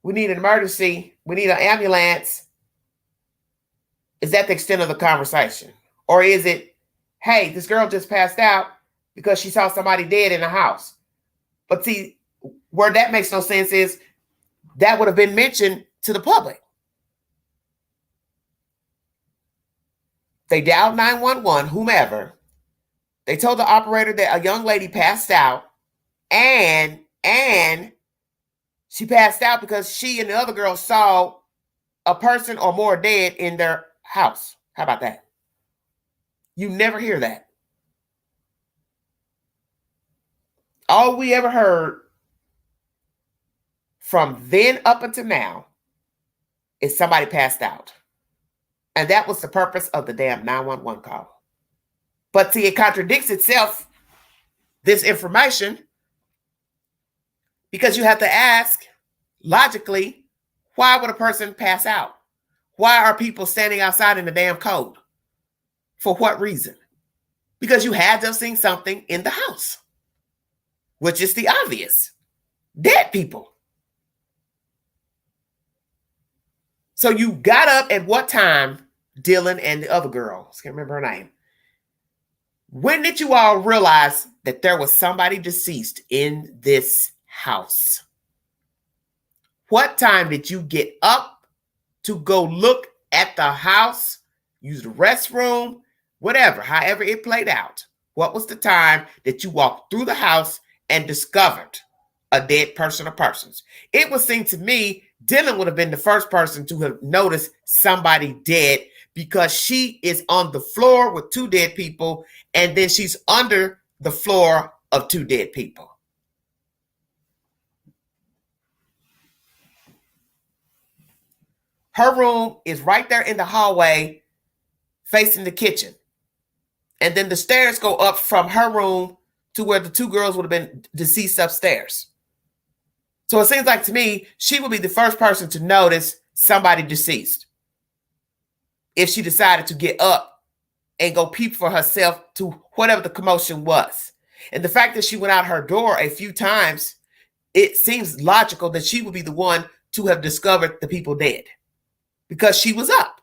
We need an emergency. We need an ambulance. Is that the extent of the conversation? Or is it, hey, this girl just passed out because she saw somebody dead in the house? But see, where that makes no sense is that would have been mentioned to the public. They dialed 911, whomever. They told the operator that a young lady passed out, and she passed out because she and the other girl saw a person or more dead in their house. How about that? You never hear that. All we ever heard from then up until now is somebody passed out. And that was the purpose of the damn 911 call. But see, it contradicts itself, this information, because you have to ask, logically, why would a person pass out? Why are people standing outside in the damn cold? For what reason? Because you had to have seen something in the house, which is the obvious. Dead people. So you got up at what time, Dylan and the other girl? I can't remember her name. When did you all realize that there was somebody deceased in this house? What time did you get up to go look at the house, use the restroom, whatever, however it played out? What was the time that you walked through the house and discovered a dead person or persons? It would seem to me Dylan would have been the first person to have noticed somebody dead, because she is on the floor with two dead people, and then she's under the floor of two dead people. Her room is right there in the hallway facing the kitchen. And then the stairs go up from her room to where the two girls would have been deceased upstairs. So it seems like to me, she would be the first person to notice somebody deceased if she decided to get up and go peep for herself to whatever the commotion was. And the fact that she went out her door a few times, it seems logical that she would be the one to have discovered the people dead, because she was up.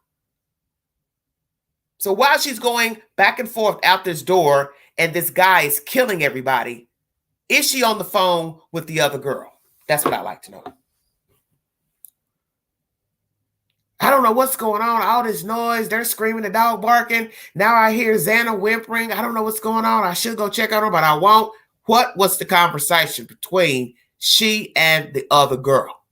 So while she's going back and forth out this door and this guy is killing everybody, is she on the phone with the other girl? That's what I'd like to know. I don't know what's going on. All this noise. They're screaming, the dog barking. Now I hear Xana whimpering. I don't know what's going on. I should go check on her, but I won't. What was the conversation between she and the other girl?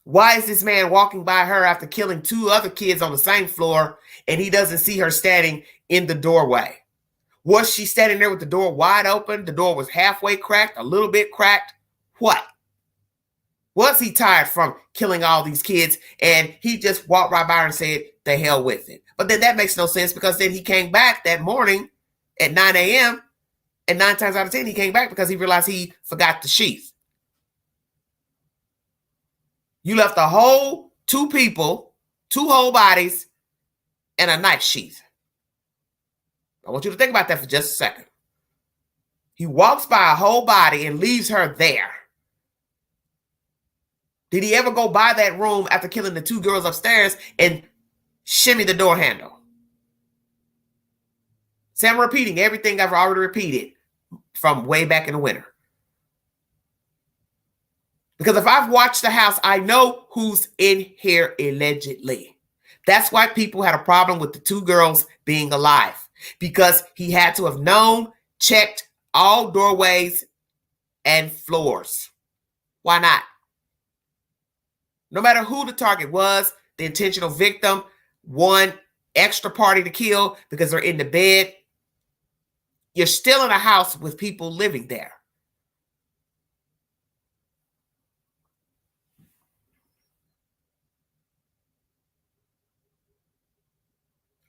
Why is this man walking by her after killing two other kids on the same floor, and he doesn't see her standing in the doorway? Was she standing there with the door wide open? The door was halfway cracked, a little bit cracked. What? Was he tired from killing all these kids and he just walked right by her and said, the hell with it? But then that makes no sense, because then he came back that morning at 9 a.m. and 9 times out of 10, he came back because he realized he forgot the sheath. You left a whole two people, two whole bodies, and a knife sheath. I want you to think about that for just a second. He walks by a whole body and leaves her there. Did he ever go by that room after killing the two girls upstairs and shimmy the door handle? See, I'm repeating everything I've already repeated from way back in the winter. Because if I've watched the house, I know who's in here allegedly. That's why people had a problem with the two girls being alive, because he had to have known, checked all doorways and floors. Why not? No matter who the target was, the intentional victim, one extra party to kill because they're in the bed, you're still in a house with people living there.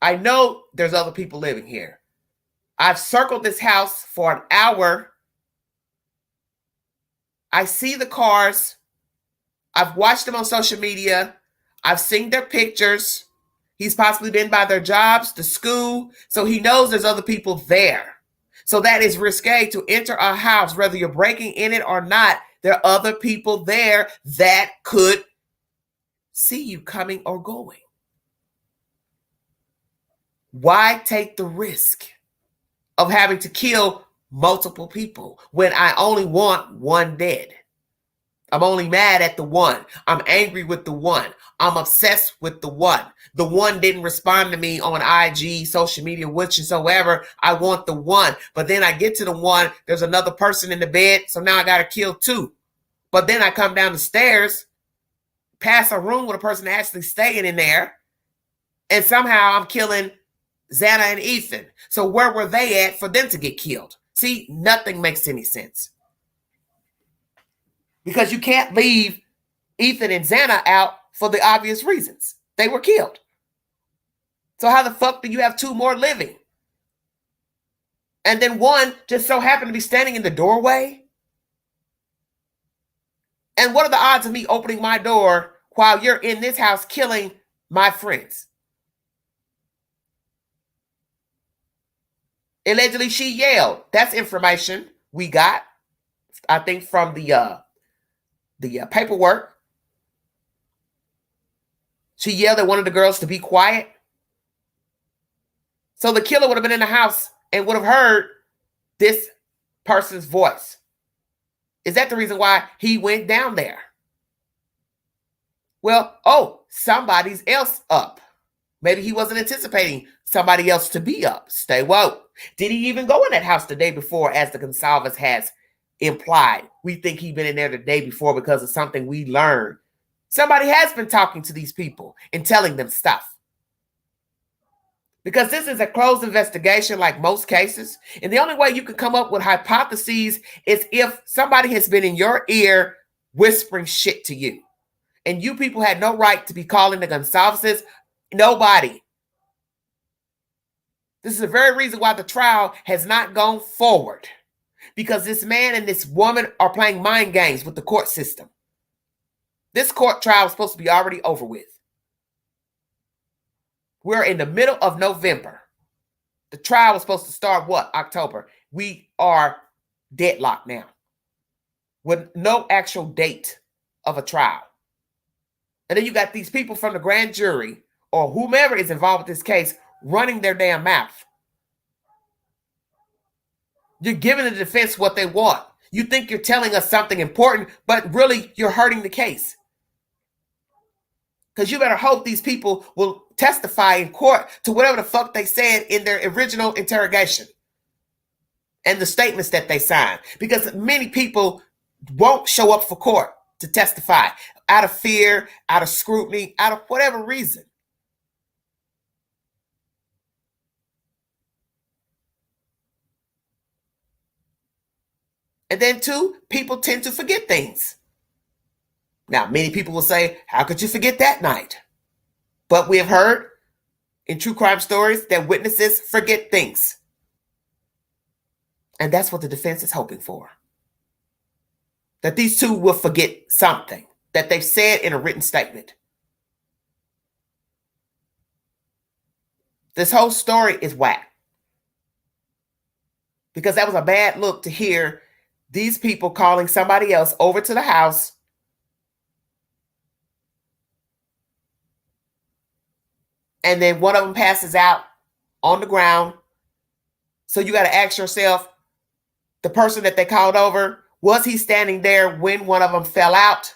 I know there's other people living here. I've circled this house for an hour. I see the cars. I've watched them on social media. I've seen their pictures. He's possibly been by their jobs, the school, so he knows there's other people there. So that is risque to enter a house, whether you're breaking in it or not. There are other people there that could see you coming or going. Why take the risk of having to kill multiple people when I only want one dead. I'm only mad at the one. I'm angry with the one. I'm obsessed with the one. The one didn't respond to me on IG, social media, whatsoever. I want the one. But then I get to the one, there's another person in the bed, so now I got to kill two. But then I come down the stairs, past a room with a person actually staying in there, and somehow I'm killing Xana and Ethan. So where were they at for them to get killed? See, nothing makes any sense. Because you can't leave Ethan and Xana out for the obvious reasons. They were killed. So how the fuck do you have two more living? And then one just so happened to be standing in the doorway? And what are the odds of me opening my door while you're in this house killing my friends? Allegedly, she yelled. That's information we got, I think, from the paperwork. She yelled at one of the girls to be quiet. So the killer would have been in the house and would have heard this person's voice. Is that the reason why he went down there? Well, somebody's else up. Maybe he wasn't anticipating somebody else to be up. Stay woke. Did he even go in that house the day before, as the Gonsalves has implied? We think he'd been in there the day before because of something we learned. Somebody has been talking to these people and telling them stuff. Because this is a closed investigation like most cases. And the only way you can come up with hypotheses is if somebody has been in your ear whispering shit to you. And you people had no right to be calling the Gonsalves. Nobody. This is the very reason why the trial has not gone forward. Because this man and this woman are playing mind games with the court system. This court trial is supposed to be already over with. We're in the middle of November. The trial was supposed to start what? October. We are deadlocked now with no actual date of a trial. And then you got these people from the grand jury or whomever is involved with this case running their damn mouth. You're giving the defense what they want. You think you're telling us something important, but really you're hurting the case. Because you better hope these people will testify in court to whatever the fuck they said in their original interrogation and the statements that they signed. Because many people won't show up for court to testify out of fear, out of scrutiny, out of whatever reason. And then two, people tend to forget things. Now, many people will say, how could you forget that night? But we have heard in true crime stories that witnesses forget things. And that's what the defense is hoping for. That these two will forget something that they've said in a written statement. This whole story is whack. Because that was a bad look to hear these people calling somebody else over to the house and then one of them passes out on the ground. So you got to ask yourself, the person that they called over, was he standing there when one of them fell out?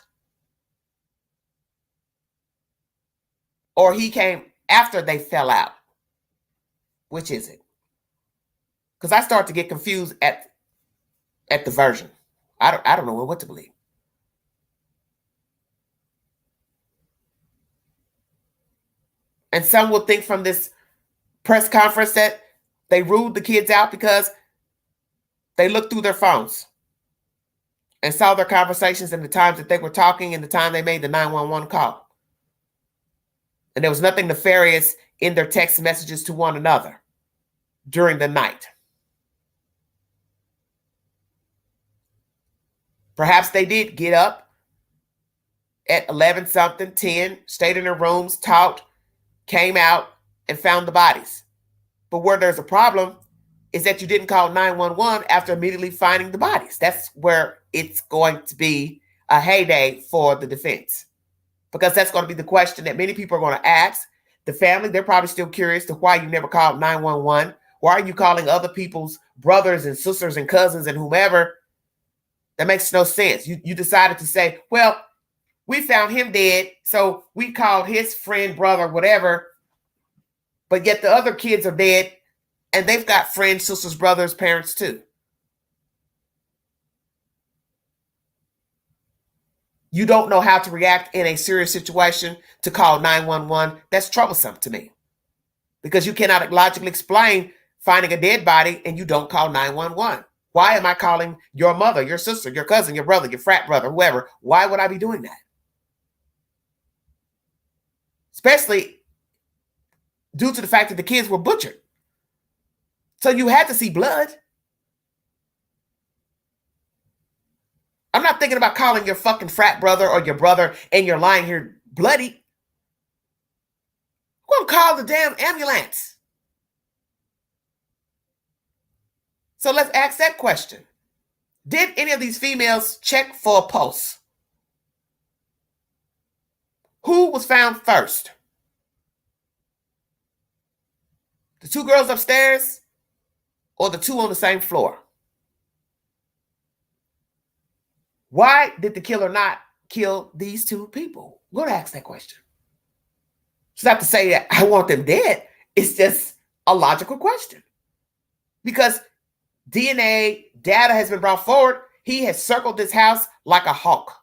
Or he came after they fell out? Which is it? Because I start to get confused at the version. I don't know what to believe. And some will think from this press conference that they ruled the kids out because they looked through their phones and saw their conversations and the times that they were talking and the time they made the 911 call. And there was nothing nefarious in their text messages to one another during the night. Perhaps they did get up at 11 something, 10, stayed in their rooms, talked, came out and found the bodies. But where there's a problem is that you didn't call 911 after immediately finding the bodies. That's where it's going to be a heyday for the defense. Because that's going to be the question that many people are going to ask. The family, they're probably still curious to why you never called 911. Why are you calling other people's brothers and sisters and cousins and whomever? That makes no sense. You decided to say, well, we found him dead, so we called his friend, brother, whatever, but yet the other kids are dead, and they've got friends, sisters, brothers, parents too. You don't know how to react in a serious situation to call 911. That's troublesome to me, because you cannot logically explain finding a dead body and you don't call 911. Why am I calling your mother, your sister, your cousin, your brother, your frat brother, whoever? Why would I be doing that? Especially due to the fact that the kids were butchered. So you had to see blood. I'm not thinking about calling your fucking frat brother or your brother and you're lying here bloody. I'm going to call the damn ambulance. So let's ask that question. Did any of these females check for a pulse? Who was found first? The two girls upstairs or the two on the same floor? Why did the killer not kill these two people? We're going to ask that question. It's not to say that I want them dead. It's just a logical question. Because DNA data has been brought forward. He has circled this house like a hawk.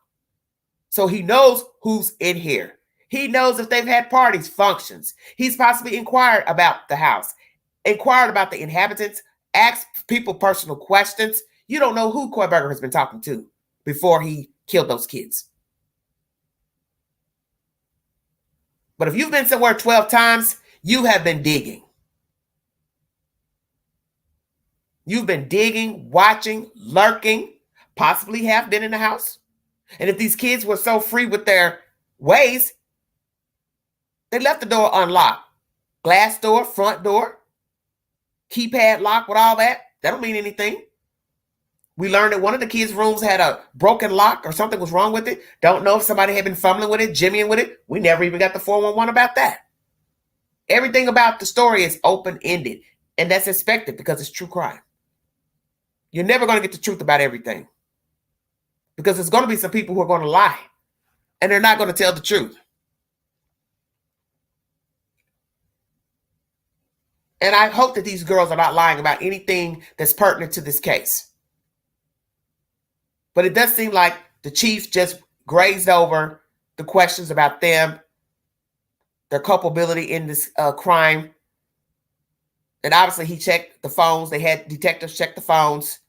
So he knows who's in here. He knows if they've had parties, functions. He's possibly inquired about the house, inquired about the inhabitants, asked people personal questions. You don't know who Kohlberger has been talking to before he killed those kids. But if you've been somewhere 12 times, you have been digging. You've been digging, watching, lurking, possibly have been in the house. And if these kids were so free with their ways, they left the door unlocked. Glass door, front door, keypad lock with all that. That don't mean anything. We learned that one of the kids' rooms had a broken lock or something was wrong with it. Don't know if somebody had been fumbling with it, jimmying with it. We never even got the 411 about that. Everything about the story is open-ended, and that's expected because it's true crime. You're never going to get the truth about everything because there's going to be some people who are going to lie, and they're not going to tell the truth. And I hope that these girls are not lying about anything that's pertinent to this case. But it does seem like the chief just grazed over the questions about them, their culpability in this crime. And obviously he checked the phones. They had detectives check the phones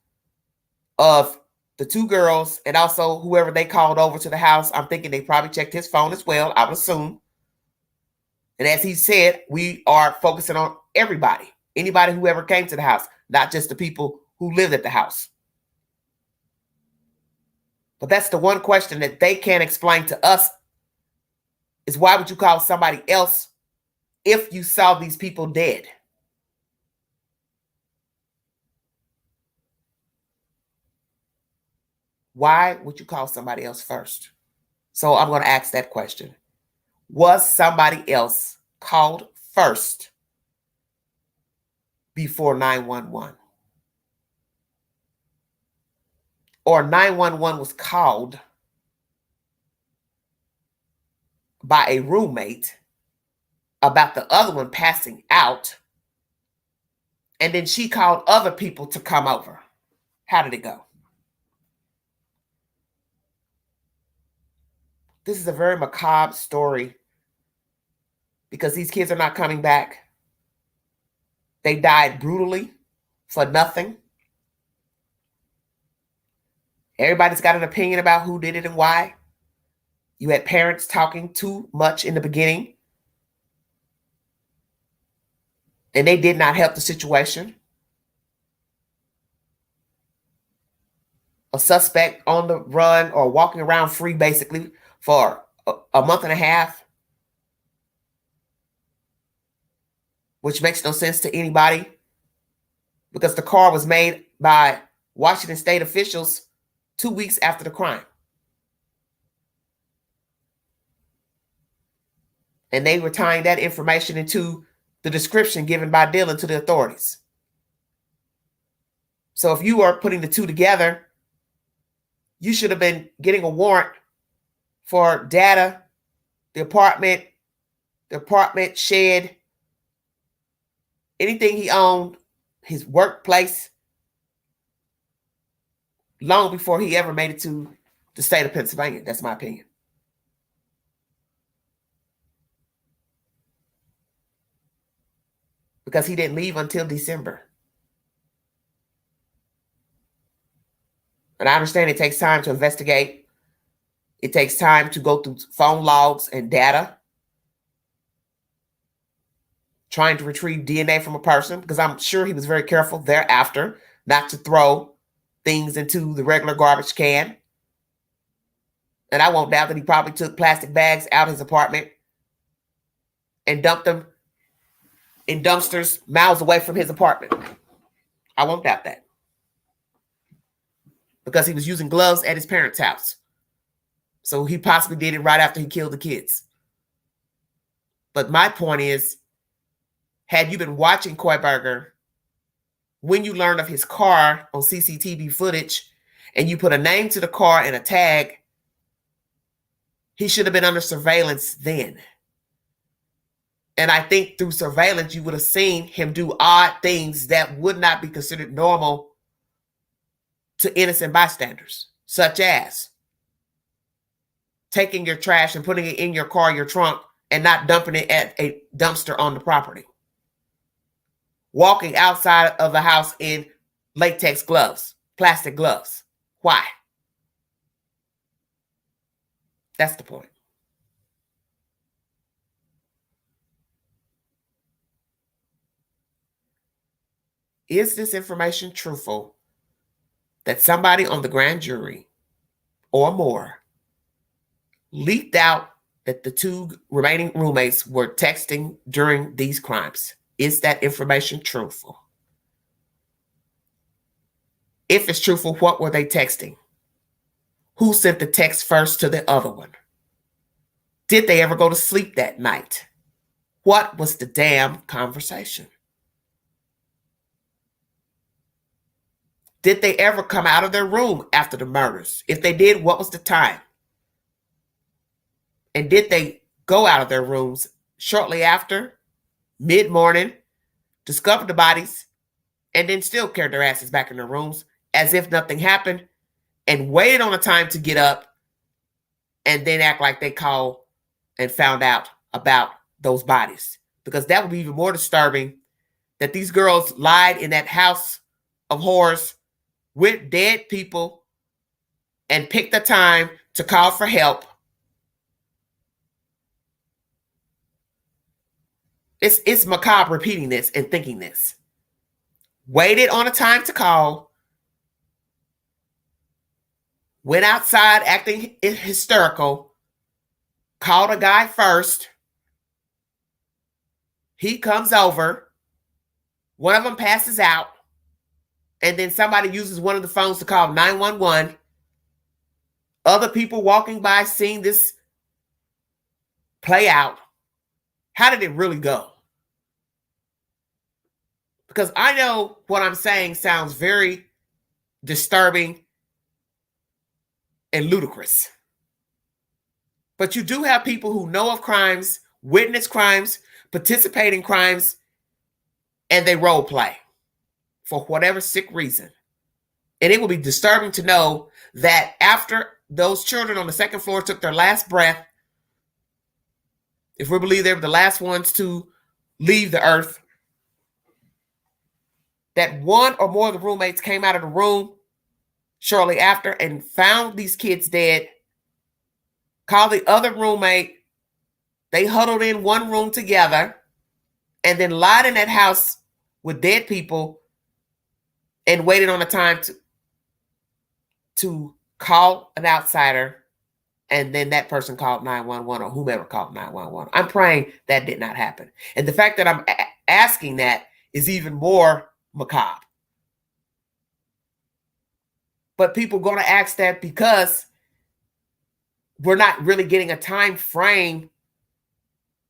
of the two girls and also whoever they called over to the house. I'm thinking they probably checked his phone as well, I would assume. And as he said, we are focusing on everybody, anybody who ever came to the house, not just the people who lived at the house. But that's the one question that they can't explain to us is why would you call somebody else if you saw these people dead? Why would you call somebody else first? So I'm going to ask that question. Was somebody else called first before 911? Or 911 was called by a roommate about the other one passing out, and then she called other people to come over. How did it go? This is a very macabre story because these kids are not coming back. They died brutally for nothing. Everybody's got an opinion about who did it and why. You had parents talking too much in the beginning, and they did not help the situation. A suspect on the run or walking around free basically for a month and a half, which makes no sense to anybody because the car was made by Washington state officials 2 weeks after the crime. And they were tying that information into the description given by Dylan to the authorities. So if you are putting the two together, you should have been getting a warrant for data, the apartment shed, anything he owned, his workplace, long before he ever made it to the state of Pennsylvania. That's my opinion. Because he didn't leave until December. And I understand it takes time to investigate. It takes time to go through phone logs and data, trying to retrieve DNA from a person, because I'm sure he was very careful thereafter not to throw things into the regular garbage can. And I won't doubt that he probably took plastic bags out of his apartment and dumped them in dumpsters miles away from his apartment. I won't doubt that. Because he was using gloves at his parents' house. So he possibly did it right after he killed the kids. But my point is, had you been watching Koiberger, when you learned of his car on CCTV footage, and you put a name to the car and a tag, he should have been under surveillance then. And I think through surveillance, you would have seen him do odd things that would not be considered normal to innocent bystanders, such as taking your trash and putting it in your car, your trunk, and not dumping it at a dumpster on the property. Walking outside of the house in latex gloves, plastic gloves. Why? That's the point. Is this information truthful that somebody on the grand jury or more leaked out that the two remaining roommates were texting during these crimes? Is that information truthful? If it's truthful, what were they texting? Who sent the text first to the other one? Did they ever go to sleep that night? What was the damn conversation? Did they ever come out of their room after the murders? If they did, what was the time? And did they go out of their rooms shortly after, mid-morning, discover the bodies, and then still carried their asses back in their rooms as if nothing happened, and waited on a time to get up and then act like they called and found out about those bodies? Because that would be even more disturbing, that these girls lied in that house of horrors with dead people and picked the time to call for help. It's macabre repeating this and thinking this. Waited on a time to call, went outside acting hysterical, called a guy first. He comes over, one of them passes out, and then somebody uses one of the phones to call 911. Other people walking by seeing this play out. How did it really go? Because I know what I'm saying sounds very disturbing and ludicrous. But you do have people who know of crimes, witness crimes, participate in crimes, and they role play for whatever sick reason. And it will be disturbing to know that after those children on the second floor took their last breath, if we believe they were the last ones to leave the earth, that one or more of the roommates came out of the room shortly after and found these kids dead, called the other roommate, they huddled in one room together, and then lied in that house with dead people and waited on a time to call an outsider, and then that person called 911 or whomever called 911. I'm praying that did not happen. And the fact that I'm asking that is even more macabre. But people are going to ask that because we're not really getting a time frame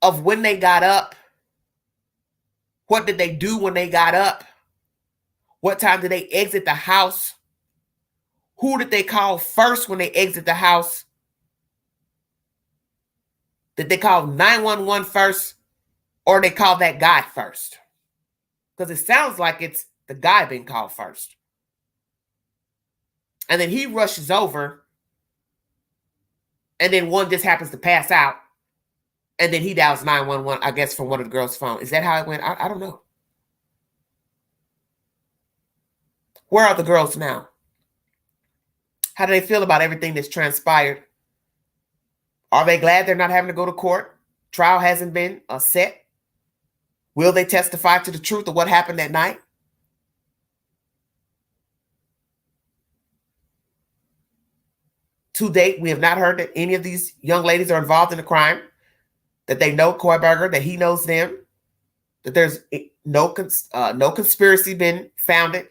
of when they got up. What did they do when they got up? What time did they exit the house? Who did they call first when they exit the house? Did they call 911 first, or they call that guy first? Because it sounds like it's the guy being called first. And then he rushes over, and then one just happens to pass out, and then he dials 911, I guess, from one of the girls' phone. Is that how it went? I don't know. Where are the girls now? How do they feel about everything that's transpired? Are they glad they're not having to go to court? Trial hasn't been set. Will they testify to the truth of what happened that night? To date, we have not heard that any of these young ladies are involved in the crime, that they know Kohlberger, that he knows them, that there's no conspiracy been founded.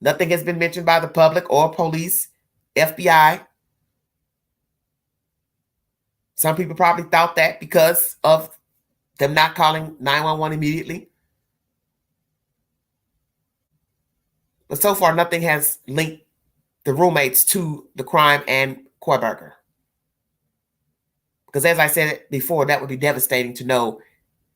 Nothing has been mentioned by the public or police, FBI. Some people probably thought that because of them not calling 911 immediately. But so far, nothing has linked the roommates to the crime and Kohlberger. Because as I said before, that would be devastating to know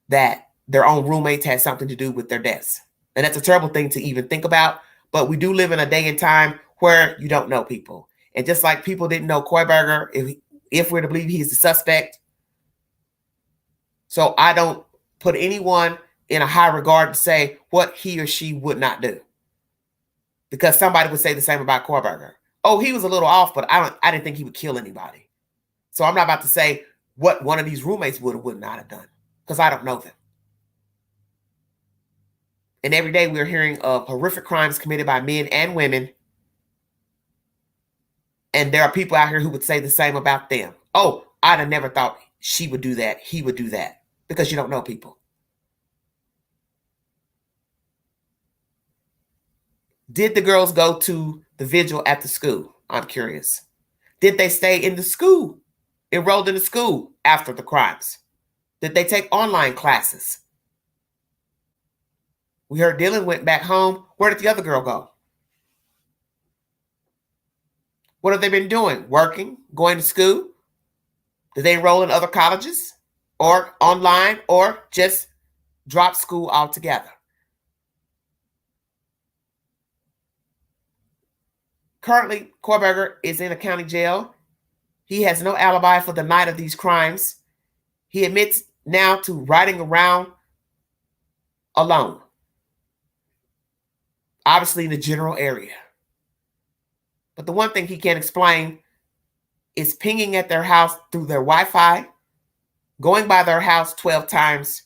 that their own roommates had something to do with their deaths. And that's a terrible thing to even think about. But we do live in a day and time where you don't know people. And just like people didn't know Kohlberger, if we're to believe he's the suspect. So I don't put anyone in a high regard to say what he or she would not do. Because somebody would say the same about Kohlberger. Oh, he was a little off, but I didn't think he would kill anybody. So I'm not about to say what one of these roommates would or would not have done, because I don't know them. And every day we're hearing of horrific crimes committed by men and women. And there are people out here who would say the same about them. Oh, I'd have never thought she would do that. He would do that. Because you don't know people. Did the girls go to the vigil at the school? I'm curious. Did they stay in the school, enrolled in the school after the crimes? Did they take online classes? We heard Dylan went back home. Where did the other girl go? What have they been doing? Working? Going to school? Did they enroll in other colleges? Or online? Or just drop school altogether? Currently, Kohlberger is in a county jail. He has no alibi for the night of these crimes. He admits now to riding around alone. Obviously in the general area. But the one thing he can't explain is pinging at their house through their Wi-Fi, going by their house 12 times,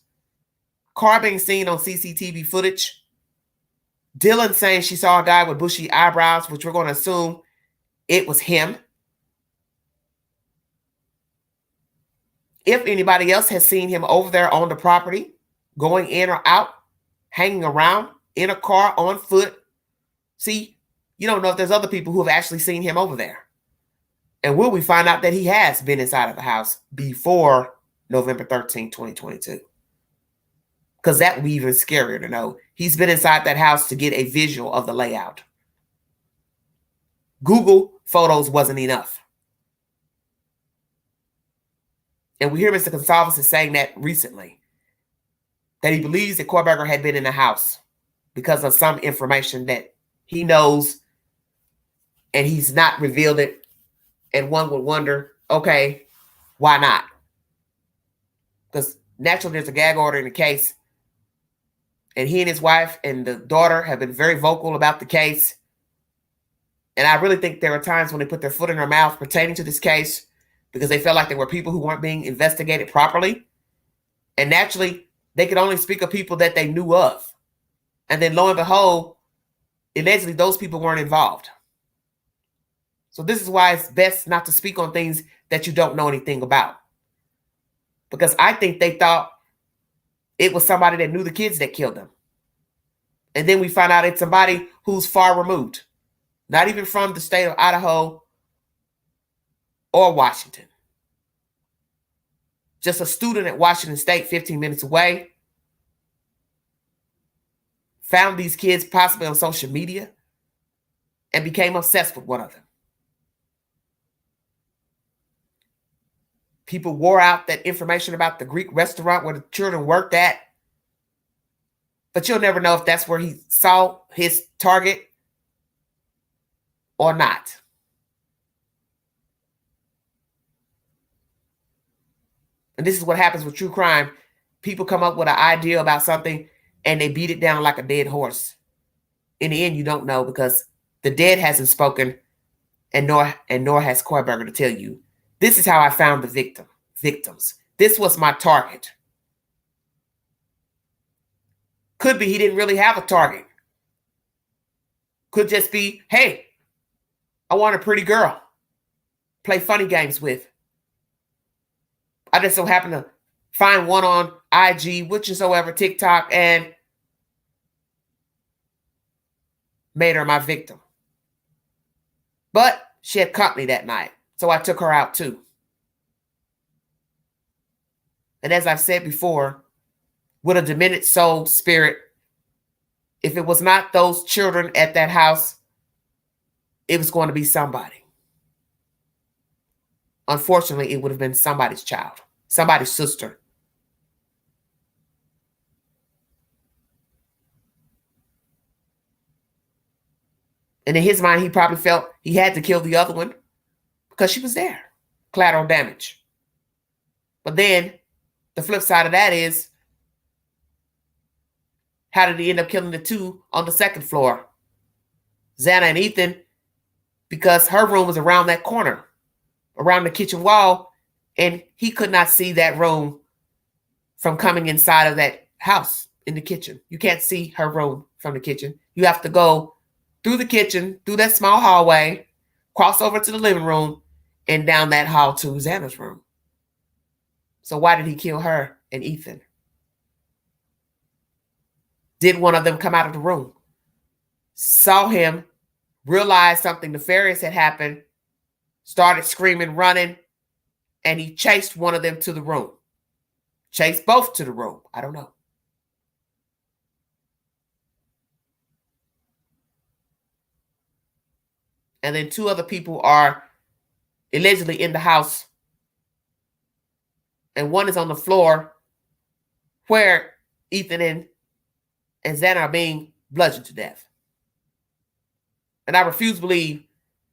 car being seen on CCTV footage, Dylan saying she saw a guy with bushy eyebrows, which we're going to assume it was him. If anybody else has seen him over there on the property, going in or out, hanging around, in a car, on foot, see, you don't know if there's other people who have actually seen him over there. And will we find out that he has been inside of the house before November 13, 2022? Because that would be even scarier to know. He's been inside that house to get a visual of the layout. Google photos wasn't enough. And we hear Mr. Gonsalves is saying that recently, that he believes that Kohlberger had been in the house because of some information that he knows and he's not revealed it. And one would wonder, okay, why not? Because naturally there's a gag order in the case. And he and his wife and the daughter have been very vocal about the case. And I really think there are times when they put their foot in their mouth pertaining to this case because they felt like there were people who weren't being investigated properly. And naturally, they could only speak of people that they knew of. And then lo and behold, allegedly those people weren't involved. So this is why it's best not to speak on things that you don't know anything about. Because I think they thought it was somebody that knew the kids that killed them. And then we find out it's somebody who's far removed. Not even from the state of Idaho or Washington. Just a student at Washington State, 15 minutes away. found these kids possibly on social media and became obsessed with one of them. People wore out that information about the Greek restaurant where the children worked at. But you'll never know if that's where he saw his target or not. And this is what happens with true crime. People come up with an idea about something and they beat it down like a dead horse. In the end, you don't know because the dead hasn't spoken, and nor has Kohlberger to tell you, this is how I found the victims. This was my target. Could be he didn't really have a target. Could just be, hey, I want a pretty girl. Play funny games with. I just so happen to find one on IG, whichever, TikTok, and made her my victim. But she had company that night, so I took her out too. And as I've said before, with a diminished soul spirit, if it was not those children at that house, it was going to be somebody. Unfortunately, it would have been somebody's child, somebody's sister. And in his mind, he probably felt he had to kill the other one because she was there. Collateral damage. But then the flip side of that is, how did he end up killing the two on the second floor? Xana and Ethan, because her room was around that corner, around the kitchen wall, and he could not see that room from coming inside of that house in the kitchen. You can't see her room from the kitchen. You have to go through the kitchen, through that small hallway, cross over to the living room, and down that hall to Xana's room. So why did he kill her and Ethan? Did one of them come out of the room, saw him, realized something nefarious had happened, started screaming, running, and he chased one of them to the room. Chased both to the room. I don't know. And then two other people are allegedly in the house. And one is on the floor where Ethan and Xana are being bludgeoned to death. And I refuse to believe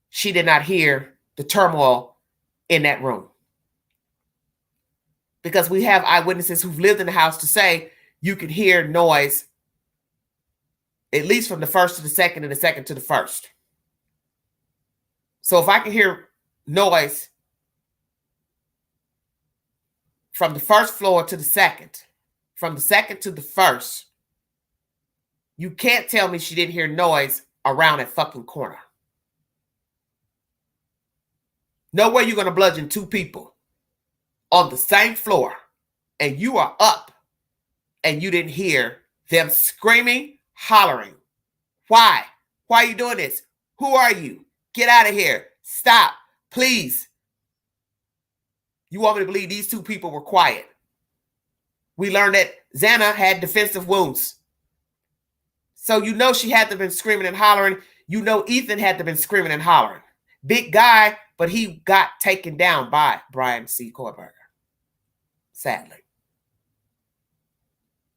she did not hear the turmoil in that room. Because we have eyewitnesses who've lived in the house to say you could hear noise at least from the first to the second and the second to the first. So if I can hear noise from the first floor to the second, from the second to the first, you can't tell me she didn't hear noise around that fucking corner. No way you're going to bludgeon two people on the same floor and you are up and you didn't hear them screaming, hollering. Why? Why are you doing this? Who are you? Get out of here. Stop. Please. You want me to believe these two people were quiet? We learned that Xana had defensive wounds. So you know she had to have been screaming and hollering. You know Ethan had to have been screaming and hollering. Big guy, but he got taken down by Brian C. Kohlberger. Sadly.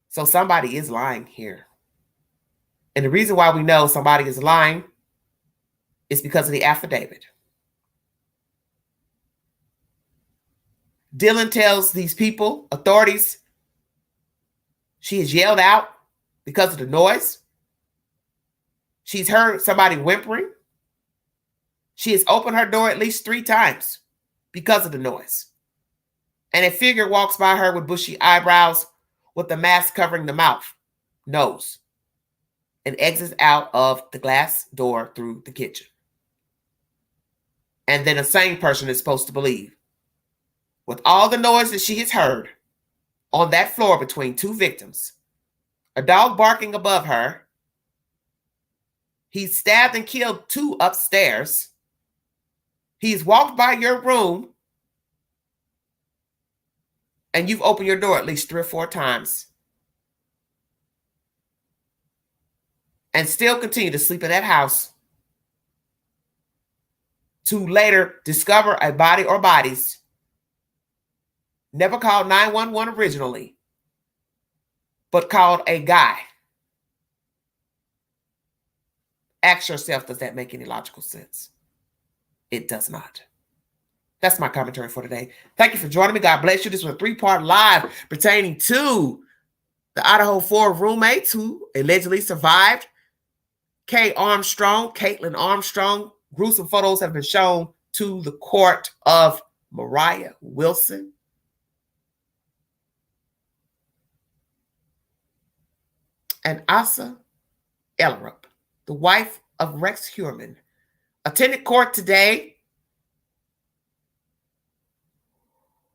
So somebody is lying here. And the reason why we know somebody is lying is because of the affidavit. Dylan tells these people, authorities, she has yelled out because of the noise. She's heard somebody whimpering. She has opened her door at least 3 times because of the noise. And a figure walks by her with bushy eyebrows with the mask covering the mouth, nose, and exits out of the glass door through the kitchen. And then a sane person is supposed to believe, with all the noise that she has heard on that floor between 2 victims, a dog barking above her, he stabbed and killed 2 upstairs, he's walked by your room, and you've opened your door at least 3 or 4 times. and still continue to sleep in that house to later discover a body or bodies, never called 911 originally, but called a guy. Ask yourself, does that make any logical sense? It does not. That's my commentary for today. Thank you for joining me. God bless you. This was a 3-part live pertaining to the Idaho 4 roommates who allegedly survived. Caitlin Armstrong. Gruesome photos have been shown to the court of Mariah Wilson. And Asa Ellerup, the wife of Rex Heuermann, attended court today.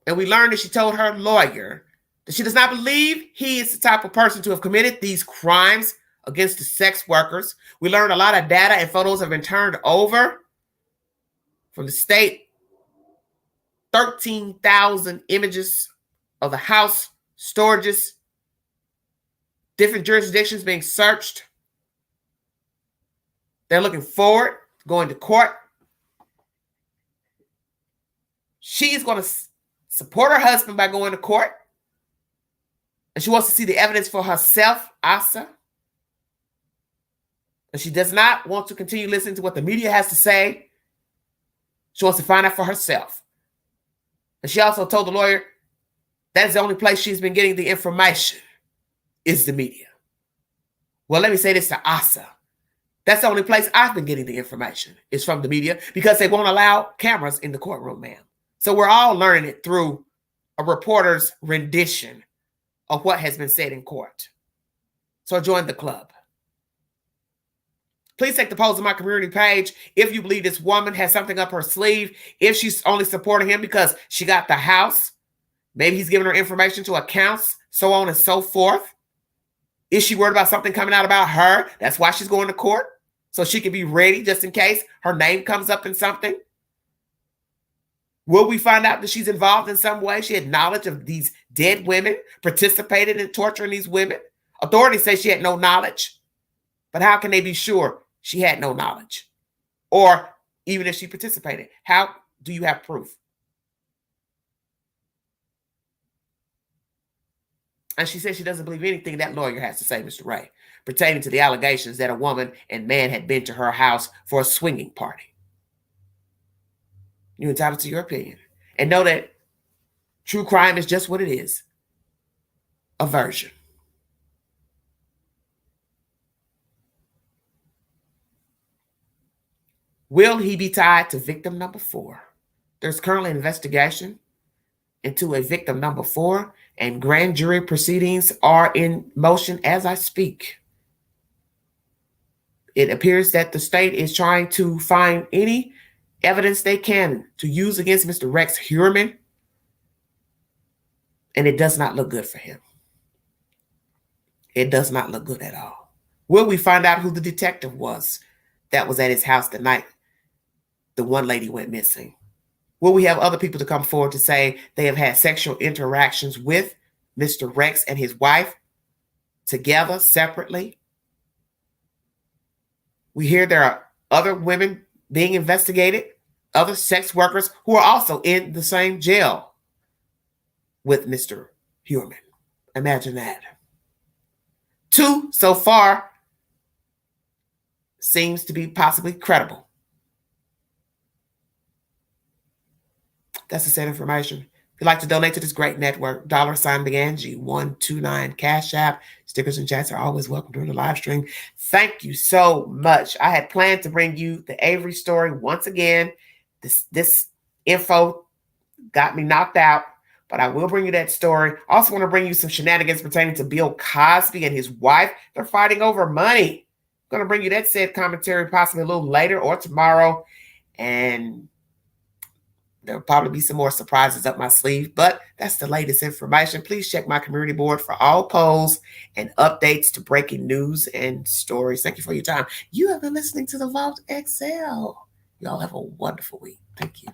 And we learned that she told her lawyer that she does not believe he is the type of person to have committed these crimes against the sex workers. We learned a lot of data and photos have been turned over from the state. 13,000 images of the house, storages, different jurisdictions being searched. They're looking forward to going to court. She's going to support her husband by going to court. And she wants to see the evidence for herself, Asa. And she does not want to continue listening to what the media has to say. She wants to find out for herself. And she also told the lawyer that's the only place she's been getting the information is the media. Well, let me say this to Asa. That's the only place I've been getting the information is from the media because they won't allow cameras in the courtroom, ma'am. So we're all learning it through a reporter's rendition of what has been said in court. So join the club. Please take the polls on my community page if you believe this woman has something up her sleeve, if she's only supporting him because she got the house, maybe he's giving her information to accounts, so on and so forth. Is she worried about something coming out about her? That's why she's going to court, so she can be ready just in case her name comes up in something. Will we find out that she's involved in some way? She had knowledge of these dead women, participated in torturing these women. Authorities say she had no knowledge, but how can they be sure she had no knowledge? Or even if she participated, how do you have proof? And she says she doesn't believe anything that lawyer has to say, Mr. Ray, pertaining to the allegations that a woman and man had been to her house for a swinging party. You're entitled to your opinion. And know that true crime is just what it is, a version. Will he be tied to victim number 4? There's currently an investigation into a victim number 4, and grand jury proceedings are in motion as I speak. It appears that the state is trying to find any evidence they can to use against Mr. Rex Heuermann, and it does not look good for him. It does not look good at all. Will we find out who the detective was that was at his house the night the one lady went missing? Will we have other people to come forward to say they have had sexual interactions with Mr. Rex and his wife together, separately? We hear there are other women being investigated, other sex workers who are also in the same jail with Mr. Heuermann. Imagine that. 2 so far seems to be possibly credible. That's the same information. If you'd like to donate to this great network, $BeAngie129 Cash App. Stickers and chats are always welcome during the live stream. Thank you so much. I had planned to bring you the Avery story once again. This info got me knocked out, but I will bring you that story. I also want to bring you some shenanigans pertaining to Bill Cosby and his wife. They're fighting over money. I'm going to bring you that said commentary possibly a little later or tomorrow. And there'll probably be some more surprises up my sleeve, but that's the latest information. Please check my community board for all polls and updates to breaking news and stories. Thank you for your time. You have been listening to the Vault XL. Y'all have a wonderful week. Thank you.